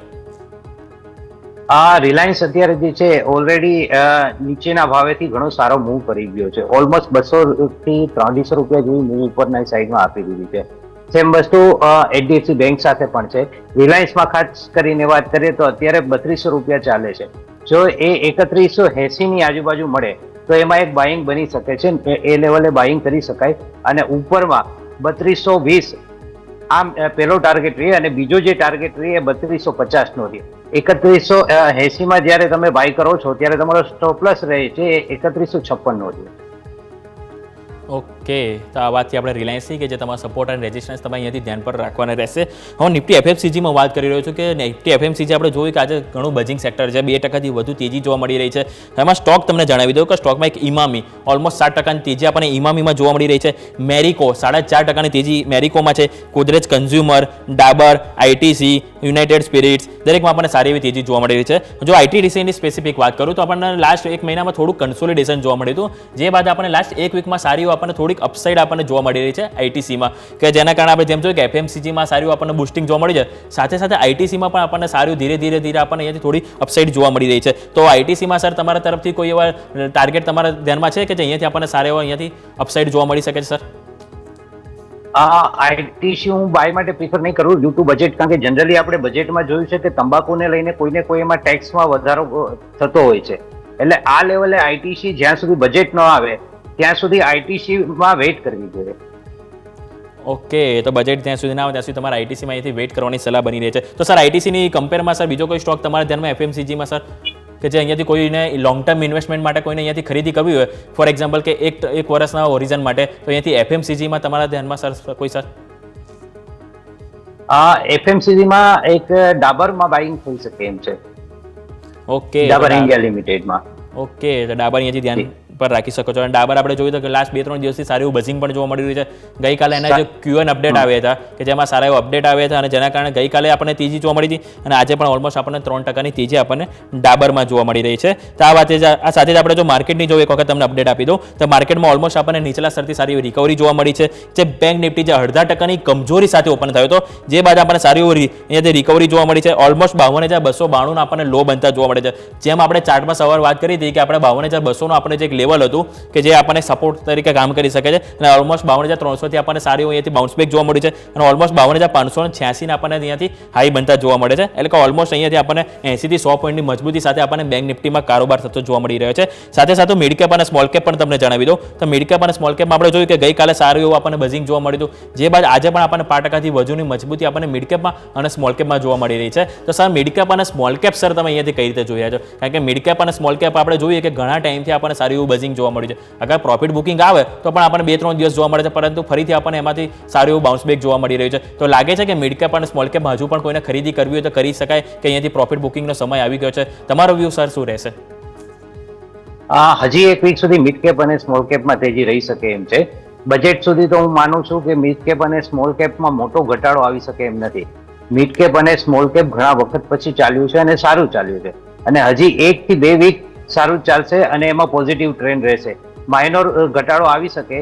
[SPEAKER 5] રિલાયન્સ અત્યારે જે છે ઓલરેડી નીચેના ભાવેથી ઘણો સારો મૂવ કરી ગયો છે. ઓલમોસ્ટ 200 થી 300 રૂપિયા જેવી મૂવ ઉપરના સાઈડમાં આપી દીધી છે. સેમ વસ્તુ એચડીએફસી બેંક સાથે પણ છે. રિલાયન્સમાં ખાસ કરીને વાત કરીએ તો અત્યારે 3200 રૂપિયા ચાલે છે. જો એ 3180 ની આજુબાજુ મળે તો એમાં એક બાઇંગ બની શકે છે, એ લેવલે બાઇંગ કરી શકાય. અને ઉપરમાં 3220 આ પહેલો ટાર્ગેટ રહે અને બીજો જે ટાર્ગેટ રહે એ 3250 નો રહે. 3180 માં જ્યારે તમે બાય કરો છો ત્યારે તમારો સ્ટોપ લોસ રહે છે 3156 નો છે.
[SPEAKER 2] ઓકે, તો આ વાતથી આપણે રિલાયન્સની કે જે તમારા સપોર્ટ અને રેઝિસ્ટન્સ તમે અહીંયાથી ધ્યાન પર રાખવાના રહેશે. હું નિફ્ટી એફએમસીજીમાં વાત કરી રહ્યો છું કે નિફ્ટી એફએમસીજી આપણે જોયું કે આજે ઘણું બજિંગ સેક્ટર છે, 2% વધુ તેજી જોવા મળી રહી છે. એમાં સ્ટોક તમને જણાવી દઉં કે સ્ટોકમાં એક ઇમામી ઓલમોસ્ટ 7% તેજી આપણને ઇમામીમાં જોવા મળી રહી છે. મેરિકો 4.5% તેજી મેરિકોમાં છે. Godrej consumer, Dabur, ITC, United spirits દરેકમાં આપણને સારી એવી તેજી જોવા મળી રહી છે. જો આઈટીડીસીની સ્પેસિફિક વાત કરું તો આપણને લાસ્ટ એક મહિનામાં થોડું કન્સોલિડેશન જોવા મળ્યું હતું, જે બાદ આપણને લાસ્ટ એક વીકમાં સારી આપણને થોડીક અપસાઇડ આપણને જોવા મળી રહી છે આઈટીસીમાં, કે જેના કારણે આપણે જેમ જોઈએ કે એફએમસીજીમાં સારું આપણને બુસ્ટિંગ જોવા મળી છે, સાથે સાથે આઈટીસીમાં પણ આપણને સારું ધીરે ધીરે આપણને અહીંયાથી થોડી અપસાઇડ જોવા મળી રહી છે. તો આઈટીસીમાં સર તમારા તરફથી કોઈ એવા ટાર્ગેટ તમારા ધ્યાનમાં છે કે જે અહીંયાથી આપણને સારા એવા અહીંયાથી અપસાઇડ જોવા મળી શકે છે સર?
[SPEAKER 5] આઈટીસી હું બાય માટે પ્રિફર નહીં કરું ડ્યુ ટુ બજેટ, કારણ કે જનરલી આપણે બજેટમાં જોયું છે કે તંબાકુને લઈને કોઈને કોઈ એમાં ટેક્સમાં વધારો થતો હોય છે. એટલે આ લેવલે આઈટીસી જ્યાં સુધી બજેટ ન આવે ત્યાં સુધી આઈટીસીમાં વેઇટ કરવી જોઈએ.
[SPEAKER 2] ઓકે, તો બજેટ ત્યાં સુધી ના આવે ત્યાં સુધી તમારે આઈટીસીમાં અહીંથી વેઇટ કરવાની સલાહ બની રહી છે. તો સર આઈટીસીની કમ્પેરમાં સર બીજો કોઈ સ્ટોક તમારા ધ્યાનમાં એફએમસીજીમાં સર કે જે અહીંયાથી કોઈને લોંગ ટર્મ ઇન્વેસ્ટમેન્ટ માટે કોઈને અહીંયાથી ખરીદી કરવી હોય, ફોર એક્ઝામ્પલ કે એક વર્ષના ઓરિજન માટે, તો અહીંયાથી એફએમસીજીમાં તમારા ધ્યાનમાં સર કોઈ સર?
[SPEAKER 5] એફએમસીજીમાં એક ડાબરમાં બાઇંગ થઈ શકે એમ છે.
[SPEAKER 2] ઓકે,
[SPEAKER 5] ડાબર ઇન્ડિયા લિમિટેડમાં.
[SPEAKER 2] ઓકે, તો ડાબર અહીંયાથી ધ્યાન પર રાખી શકો છો. અને ડાબર આપણે જોયું કે લાસ્ટ 2-3 દિવસથી સારું એવું બઝિંગ પણ જોવા મળી રહ્યું છે. ગઈકાલે એના જે ક્યુએન અપડેટ આવ્યા હતા કે જેમાં સારા એવા અપડેટ આવ્યા હતા અને જેના કારણે ગઈકાલે આપણને તેજી જોવા મળી હતી અને આજે પણ ઓલમોસ્ટ આપણને 3%ની તેજી આપણને ડાબરમાં જોવા મળી રહી છે. તો આ વાત આ સાથે જ આપણે જો માર્કેટની જો એક વખત તમને અપડેટ આપી દઉં તો માર્કેટમાં ઓલમોસ્ટ આપણને નીચલા સ્તરથી સારી એવી રિકવરી જોવા મળી છે. જે બેંક નિફ્ટી જે 0.5%ની કમજોરી સાથે ઓપન થયો હતો, જે બાદ આપણને સારી એવી અહીંયાથી રિકવરી જોવા મળી છે. ઓલમોસ્ટ 52,292 આપણને લો બનતા જોવા મળે છે. જેમ આપણે ચાર્ટમાં સવાર વાત કરી હતી કે આપણે 52,200 નું આપણે જે એક લેવલ હતું કે જે આપણને સપોર્ટ તરીકે કામ કરી શકે છે અને ઓલમોસ્ટ 52,300 થી આપણને સારી અહીંયાથી બાઉન્સ બેક જોવા મળ્યું છે અને ઓલમોસ્ટ 52,586 ને આપણને અહીંયાથી હાઈ બનતા જોવા મળે છે. એટલે કે ઓલમોસ્ટ અહીંયાથી આપણને 80 થી 100 પોઈન્ટની મજબૂતી સાથે આપણને બેંક નિફ્ટીમાં કારોબાર થતો જોવા મળી રહ્યો છે. સાથે સાથે મિડ કેપ અને સ્મોલ કેપ પણ તમને જણાવી દઉં તો મિડ કેપ અને સ્મોલ કેપમાં આપણે જોયું કે ગઈકાલે સારું એવું આપણને બઝિંગ જોવા મળ્યું હતું, જે બાદ આજે પણ આપણને 5%થી વધુની મજબૂતી આપણને મિડ કેપમાં અને સ્મોલ કેપમાં જોવા મળી રહી છે. તો સર મિડ કેપ અને સ્મોલ કેપ સર તમે અહીંયાથી કઈ રીતે જોયા છો? કારણ કે મિડ કેપ અને સ્મોલ કેપ આપણે જોઈએ કે ઘણા ટાઈમથી આપણને સારું એવું બઝિંગ જોવા મળ્યું છે. અગર પ્રોફિટ બુકિંગ આવે તો પણ આપણને 2-3 દિવસ જોવા મળે છે, પરંતુ ફરીથી આપણને એમાંથી સારું એવું બાઉન્સ બેક જોવા મળી રહ્યું છે. તો લાગે છે કે મિડ કેપ અને સ્મોલ કેપમાં હજુ પણ કોઈને ખરીદી કરવી હોય તો કરી શકાય કે અહીંયાથી પ્રોફિટ બુકિંગનો સમય આવી ગયો છે? તમારો વ્યૂ સર શું રહેશે?
[SPEAKER 5] હજી એક વીક સુધી મિડ કેપ અને સ્મોલ કેપમાં તેજી રહી શકે એમ છે. બજેટ સુધી તો હું માનું છું કે મિડ કેપ અને સ્મોલ કેપમાં મોટો ઘટાડો આવી શકે એમ નથી. મિડ કેપ અને સ્મોલ કેપ ઘણા વખત પછી ચાલ્યું છે અને સારું ચાલ્યું છે અને હજી 1 થી 2 વીક સારું ચાલશે અને એમાં પોઝિટિવ ટ્રેન્ડ રહેશે. માઇનોર ઘટાડો આવી શકે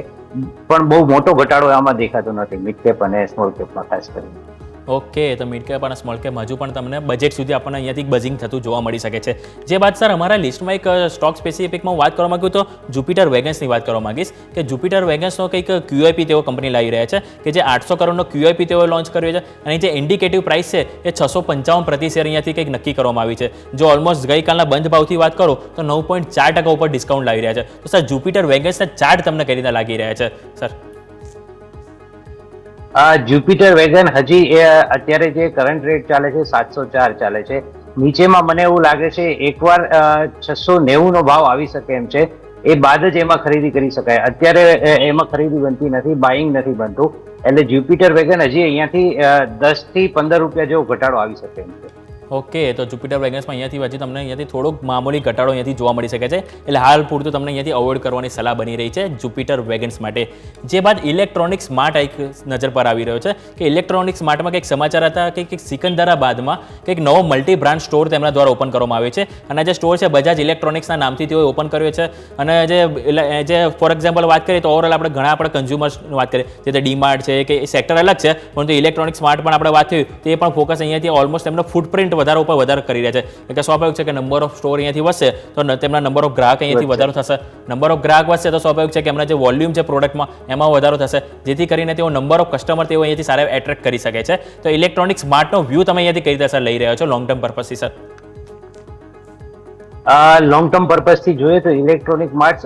[SPEAKER 5] પણ બહુ મોટો ઘટાડો આમાં દેખાતો નથી મિડ કેપ અને સ્મોલ કેપમાં ખાસ કરીને.
[SPEAKER 2] ઓકે, તો મિડ કેપ અને સ્મોલ કેપ હજુ પણ તમને બજેટ સુધી આપણને અહીંયાથી બઝિંગ થતું જોવા મળી શકે છે. જે બાદ સર અમારા લિસ્ટમાં એક સ્ટોક સ્પેસિફિકમાં વાત કરવા માંગ્યું તો જુપિટર વેગન્સની વાત કરવા માંગીશ કે જુપિટર વેગન્સનો કંઈક QIP તેઓ કંપની લાવી રહ્યા છે કે જે 800 કરોડનો QIP તેઓએ લોન્ચ કર્યો છે અને જે ઇન્ડિકેટિવ પ્રાઇસ છે એ 655 પ્રતિ શેર અહીંયાથી કંઈક નક્કી કરવામાં આવી છે. જો ઓલમોસ્ટ ગઈકાલના બંધ ભાવથી વાત કરો તો 9.4% ઉપર ડિસ્કાઉન્ટ લાવી રહ્યા છે. તો સર જુપિટર વેગન્સના ચાર્ટ તમને કઈ રીતે લાગી રહ્યા છે સર?
[SPEAKER 5] જુપિટર વેગન હજી અત્યારે જે કરંટ રેટ ચાલે છે 704 ચાલે છે. નીચેમાં મને એવું લાગે છે એકવાર 690 નો ભાવ આવી શકે એમ છે, એ બાદ જ એમાં ખરીદી કરી શકાય. અત્યારે એમાં ખરીદી બનતી નથી, બાઇંગ નથી બનતું. એટલે જુપિટર વેગન હજી અહીંયાથી 10 થી 15 રૂપિયા જેવો ઘટાડો આવી શકે એમ છે.
[SPEAKER 2] ઓકે, તો જુપિટર વેગન્સમાં અહીંયાથી તમને અહીંયાથી થોડોક મામૂલી ઘટાડો અહીંયાથી જોવા મળી શકે છે. એટલે હાલ પૂરતું તમને અહીંયાથી અવોઇડ કરવાની સલાહ બની રહી છે જુપિટર વેગન્સ માટે. જે બાદ ઇલેક્ટ્રોનિક્સ સ્માર્ટ એક નજર પર આવી રહ્યો છે કે ઇલેક્ટ્રોનિક્સ સ્માર્ટમાં કંઈક સમાચાર હતા કે કંઈક સિકંદરાબાદમાં કંઈક નવો મલ્ટી બ્રાન્ડ સ્ટોર તેમના દ્વારા ઓપન કરવામાં આવ્યો છે અને જે સ્ટોર છે બજાજ ઇલેક્ટ્રોનિક્સના નામથી તેઓએ ઓપન કર્યો છે. અને જે ફોર એક્ઝામ્પલ વાત કરીએ તો ઓવરઓલ આપણે ઘણા આપણે કન્ઝ્યુમર્સની વાત કરીએ જે ડીમાર્ટ છે કે સેક્ટર અલગ છે, પરંતુ ઇલેક્ટ્રોનિક્સ સ્માર્ટ પણ આપણે વાત થઈ તે પણ ફોકસ અહીંયાથી ઓલમોસ્ટ તેમનો ફૂટપ્રિન્ટ વધારે કરી રહ્યા છે. એટલે સ્વાભાવિક છે કે નંબર ઓફ સ્ટોર અહીંયાથી વધશે તો તેમના નંબર ઓફ ગ્રાહક અહીંયાથી વધારો થશે. નંબર ઓફ ગ્રાહક વધશે તો સ્વાભાવિક છે કે એમના જે વોલ્યુમ છે પ્રોડક્ટમાં એમાં વધારો થશે, જેથી કરીને તેઓ નંબર ઓફ કસ્ટમર તેઓ અહીંયાથી સારા એટ્રેક્ટ કરી શકે છે. તો ઇલેક્ટ્રોનિક સ્માર્ટનો વ્યૂ તમે અહીંયાથી કઈ રીતે સર લઈ રહ્યા છો લોંગ ટર્મ પર્પઝથી સર?
[SPEAKER 5] લોંગ ટર્મ પર્પઝથી જોઈએ તો ઇલેક્ટ્રોનિક માર્ટ્સ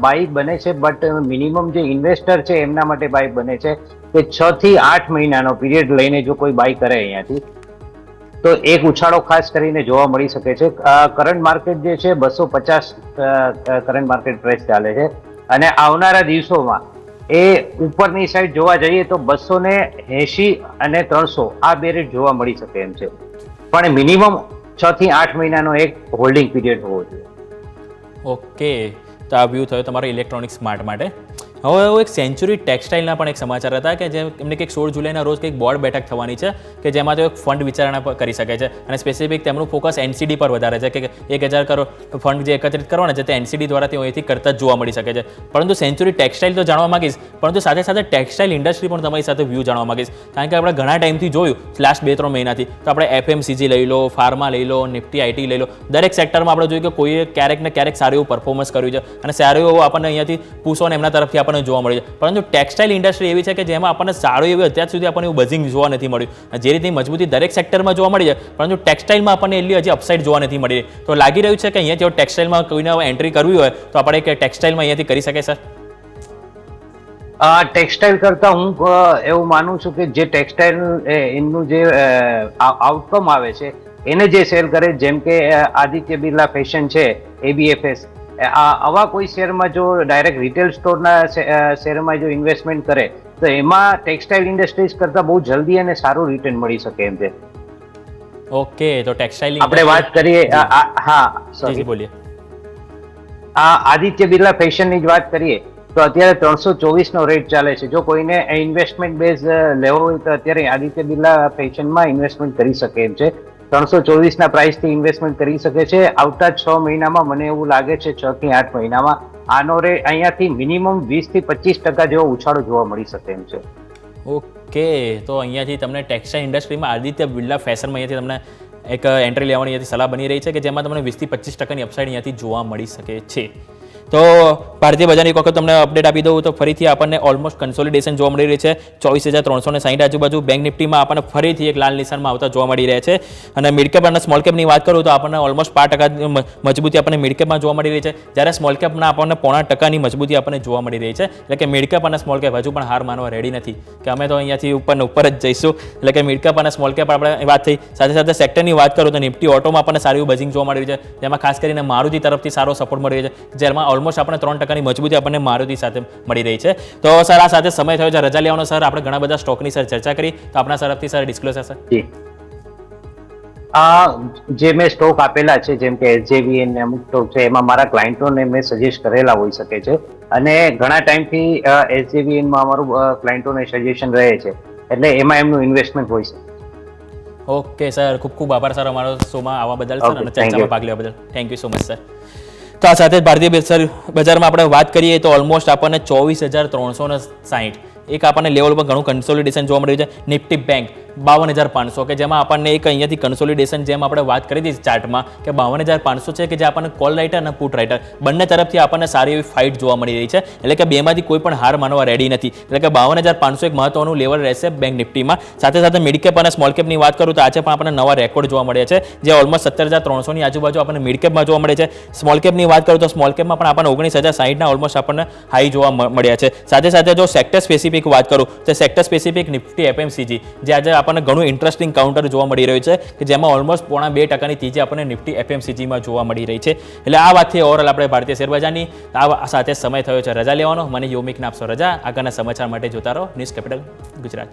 [SPEAKER 5] બાય બને છે, બટ મિનિમમ જે ઇન્વેસ્ટર છે એમના માટે બાય બને છે કે 6 થી 8 મહિનાનો પીરિયડ લઈને જો કોઈ બાય કરે અહીંયાથી તો એક ઉછાળો ખાસ કરીને જોવા મળી શકે છે. કરંટ માર્કેટ જે છે 250 કરંટ માર્કેટ પ્રાઇસ ચાલે છે અને આવનારા દિવસોમાં એ ઉપરની સાઈડ જોવા જઈએ તો 280 અને 300 આ બે રેટ જોવા મળી શકે એમ છે, પણ મિનિમમ 6 થી 8 મહિનાનો એક હોલ્ડિંગ પીરિયડ હોવો જોઈએ.
[SPEAKER 2] ઓકે, તો આ વ્યૂ થયો તમારો ઇલેક્ટ્રોનિક સ્માર્ટ માટે. હવે એક સેન્ચુરી ટેક્સટાઇલના પણ એક સમાચાર હતા કે જે એમને કંઈક 16 જુલાઈના રોજ કંઈક બોર્ડ બેઠક થવાની છે કે જેમાં તેઓ એક ફંડ વિચારણા કરી શકે છે અને સ્પેસિફિક તેમનું ફોકસ એનસીડી પર વધારે છે કે 1000 કરોડ ફંડ જે એકત્રિત કરવાના છે તે એનસીડી દ્વારા તેઓ અહીંથી કરતા જ જોવા મળી શકે છે. પરંતુ સેન્ચુરી ટેક્સટાઇલ તો જાણવા માંગીશ, પરંતુ સાથે સાથે ટેક્સટાઇલ ઇન્ડસ્ટ્રી પણ તમારી સાથે વ્યૂ જાણવા માંગીશ, કારણ કે આપણે ઘણા ટાઈમથી જોયું લાસ્ટ 2-3 મહિનાથી તો આપણે એફએમસીજી લઈ લો, ફાર્મા લઈ લો, નિફ્ટી આઈટી લઈ લો, દરેક સેક્ટરમાં આપણે જોયું કે કોઈએ ક્યારેક ને ક્યારેક સારું એવું પરફોર્મન્સ કર્યું છે અને સારું એવું આપણને અહીંયાથી પૂછો ને એમના તરફથી આપણને જોવા મળે છે. પરંતુ ટેક્સટાઇલ ઇન્ડસ્ટ્રી એવી છે કે જેમાં આપણને સારું એવું અત્યાર સુધી આપણને એવું બઝિંગ જોવા નથી મળ્યું. જે રીતની મજબૂતી દરેક સેક્ટરમાં જોવા મળી છે, પરંતુ ટેક્સટાઇલમાં આપણને એટલી હજી અપસાઇડ જોવા નથી મળી. તો લાગી રહ્યું છે કે અહીંયા જો ટેક્સટાઇલમાં કોઈને એન્ટ્રી કરવી હોય તો આપણે કે ટેક્સટાઇલમાં અહીંયાથી કરી શકે સર?
[SPEAKER 5] ટેક્સટાઇલ કરતા હું એવું માનું છું કે જે ટેક્સટાઇલ એમનું જે આઉટકમ આવે છે એને જે સેલ કરે, જેમ કે આદિત્ય બિરલા ફેશન છે, ABFS, આવા કોઈ શેરમાં જો ડાયરેક્ટ રિટેલ સ્ટોરના શેરમાં જો ઇન્વેસ્ટમેન્ટ કરે તો એમાં ટેક્સટાઇલ ઇન્ડસ્ટ્રીઝ કરતા બહુ જલ્દી અને સારું રિટર્ન મળી શકે એમ છે.
[SPEAKER 2] ઓકે, તો ટેક્સટાઇલ
[SPEAKER 5] આપણે વાત કરીએ, સોરી
[SPEAKER 2] બોલીએ,
[SPEAKER 5] આદિત્ય બિરલા ફેશનની જ વાત કરીએ તો અત્યારે 324 નો રેટ ચાલે છે. જો કોઈને ઇન્વેસ્ટમેન્ટ બેઝ લેવો હોય તો અત્યારે આદિત્ય બિરલા ફેશનમાં ઇન્વેસ્ટમેન્ટ કરી શકે એમ છે. 324 ના પ્રાઇસથી ઇન્વેસ્ટમેન્ટ કરી શકે છે. આવતા 6 મહિનામાં મને એવું લાગે છે 6 થી 8 મહિનામાં આનો રેટ અહીંયાથી મિનિમમ 20 થી 25% જેવો ઉછાળો જોવા મળી શકે એમ છે.
[SPEAKER 2] ઓકે, તો અહીંયાથી તમને ટેક્સટાઇલ ઇન્ડસ્ટ્રીમાં આદિત્ય બિરલા ફેશનમાં અહીંયાથી તમને એક એન્ટ્રી લેવાની અહીંયાથી સલાહ બની રહી છે કે જેમાં તમને 20 થી 25% અપસાઇડ અહીંયાથી જોવા મળી શકે છે. તો ભારતીય બજારની એક વખત તમને અપડેટ આપી દઉં તો ફરીથી આપણને ઓલમોસ્ટ કન્સોલિડેશન જોવા મળી રહી છે 24,360 આજુબાજુ. બેંક નિફ્ટીમાં આપણને ફરીથી એક લાલ નિશાનમાં આવતા જોવા મળી રહ્યા છે અને મિડ કેપ અને સ્મોલ કેપની વાત કરું તો આપણને ઓલમોસ્ટ 5% મજબૂતી આપણને મિડ કેપમાં જોવા મળી રહી છે, જ્યારે સ્મોલ કેપના આપણને 0.5% મજબૂતી આપણને જોવા મળી રહી છે. એટલે કે મિડ કેપ અને સ્મોલ કેપ હજુ પણ હાર માનવા રેડી નથી કે અમે તો અહીંયાથી ઉપર જ જઈશું. એટલે કે મિડ કેપ અને સ્મોલ કેપ આપણે વાત થઈ. સાથે સાથે સેક્ટરની વાત કરું તો નિફ્ટી ઓટોમાં આપણને સારું એવું બઝિંગ જોવા મળી રહ્યું છે, જેમાં ખાસ કરીને મારુતિ તરફથી સારો સપોર્ટ મળી રહ્યો છે, જેમાં ઓલમોસ્ટ આપણે 3% મજબૂતી આપણને મારુતિ સાથે મળી રહી છે. તો સર આ સાથે સમય થયો છે રજા લેવાનો. સર આપણે ઘણા બધા સ્ટોકની સર ચર્ચા કરી, તો આપણા તરફથી સર ડિસ્ક્લોઝર સર.
[SPEAKER 5] જે મેં સ્ટોક આપેલા છે જેમ કે SJVN ને અમુક સ્ટોક છે એમાં મારા ક્લાયન્ટોને મેં સજેસ્ટ કરેલા હોઈ શકે છે અને ઘણા ટાઈમથી SJVN માં અમારું ક્લાયન્ટોને સજેશન રહે છે, એટલે એમાં એમનું ઇન્વેસ્ટમેન્ટ હોય છે.
[SPEAKER 2] ઓકે સર, ખૂબ ખૂબ આભાર સર અમારો શોમાં આવવા બદલ સર અને ચર્ચામાં ભાગ લેવા બદલ. Thank you so much sir. તો આ સાથે જ ભારતીય બજારમાં આપણે વાત કરીએ તો ઓલમોસ્ટ આપણને 24,360 એક આપણને લેવલ પર ઘણું કન્સોલિડેશન જોવા મળ્યું છે. નિફ્ટી બેંક 52,500 કે જેમાં આપણને એક અહીંયાથી કન્સોલિડેશન જેમ આપણે વાત કરી હતી ચાર્ટમાં કે 52,500 છે કે જે આપણને કોલ રાઇટર અને પુટ રાઇટર બંને તરફથી આપણને સારી એવી ફાઇટ જોવા મળી રહી છે. એટલે કે બેમાંથી કોઈ પણ હાર માનવા રેડી નથી. એટલે કે 52,500 એક મહત્વનું લેવલ રહેશે બેંક નિફ્ટીમાં. સાથે સાથે મિડ કેપ અને સ્મોલ કેપની વાત કરું તો આજે પણ આપણને નવા રેકોર્ડ જોવા મળ્યા છે, જે ઓલમોસ્ટ 17,300 ની આજુબાજુ આપણને મિડ કેપમાં જોવા મળે છે. સ્મોલ કેપની વાત કરું તો સ્મોલ કેપમાં પણ આપણને 19,060 ઓલમોસ્ટ આપણને હાઈ જોવા મળ્યા છે. સાથે સાથે જો સેક્ટર સ્પેસિફિક વાત કરું તો સેક્ટર સ્પેસિફિક નિફ્ટી એફએમસીજી જે આજે આપણને ઘણું ઇન્ટરેસ્ટિંગ કાઉન્ટર જોવા મળી રહ્યું છે કે જેમાં ઓલમોસ્ટ 0.2% તેજી આપણને નિફ્ટી એફએમસીજીમાં જોવા મળી રહી છે. એટલે આ વાતથી ઓવરઓલ આપણે ભારતીય શેરબજારની આ સાથે સમય થયો છે રજા લેવાનો. મને યોમિકને આપશો રજા. આગળના સમાચાર માટે જોતા રહો news capital Gujarat.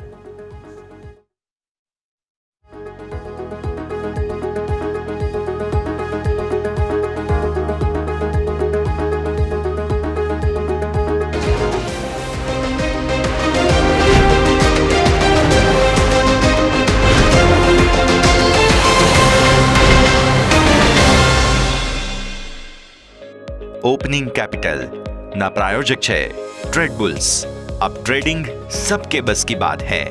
[SPEAKER 1] Opening capital ना प्रायोजक है ट्रेड बुल्स. अब ट्रेडिंग सबके बस की बात है.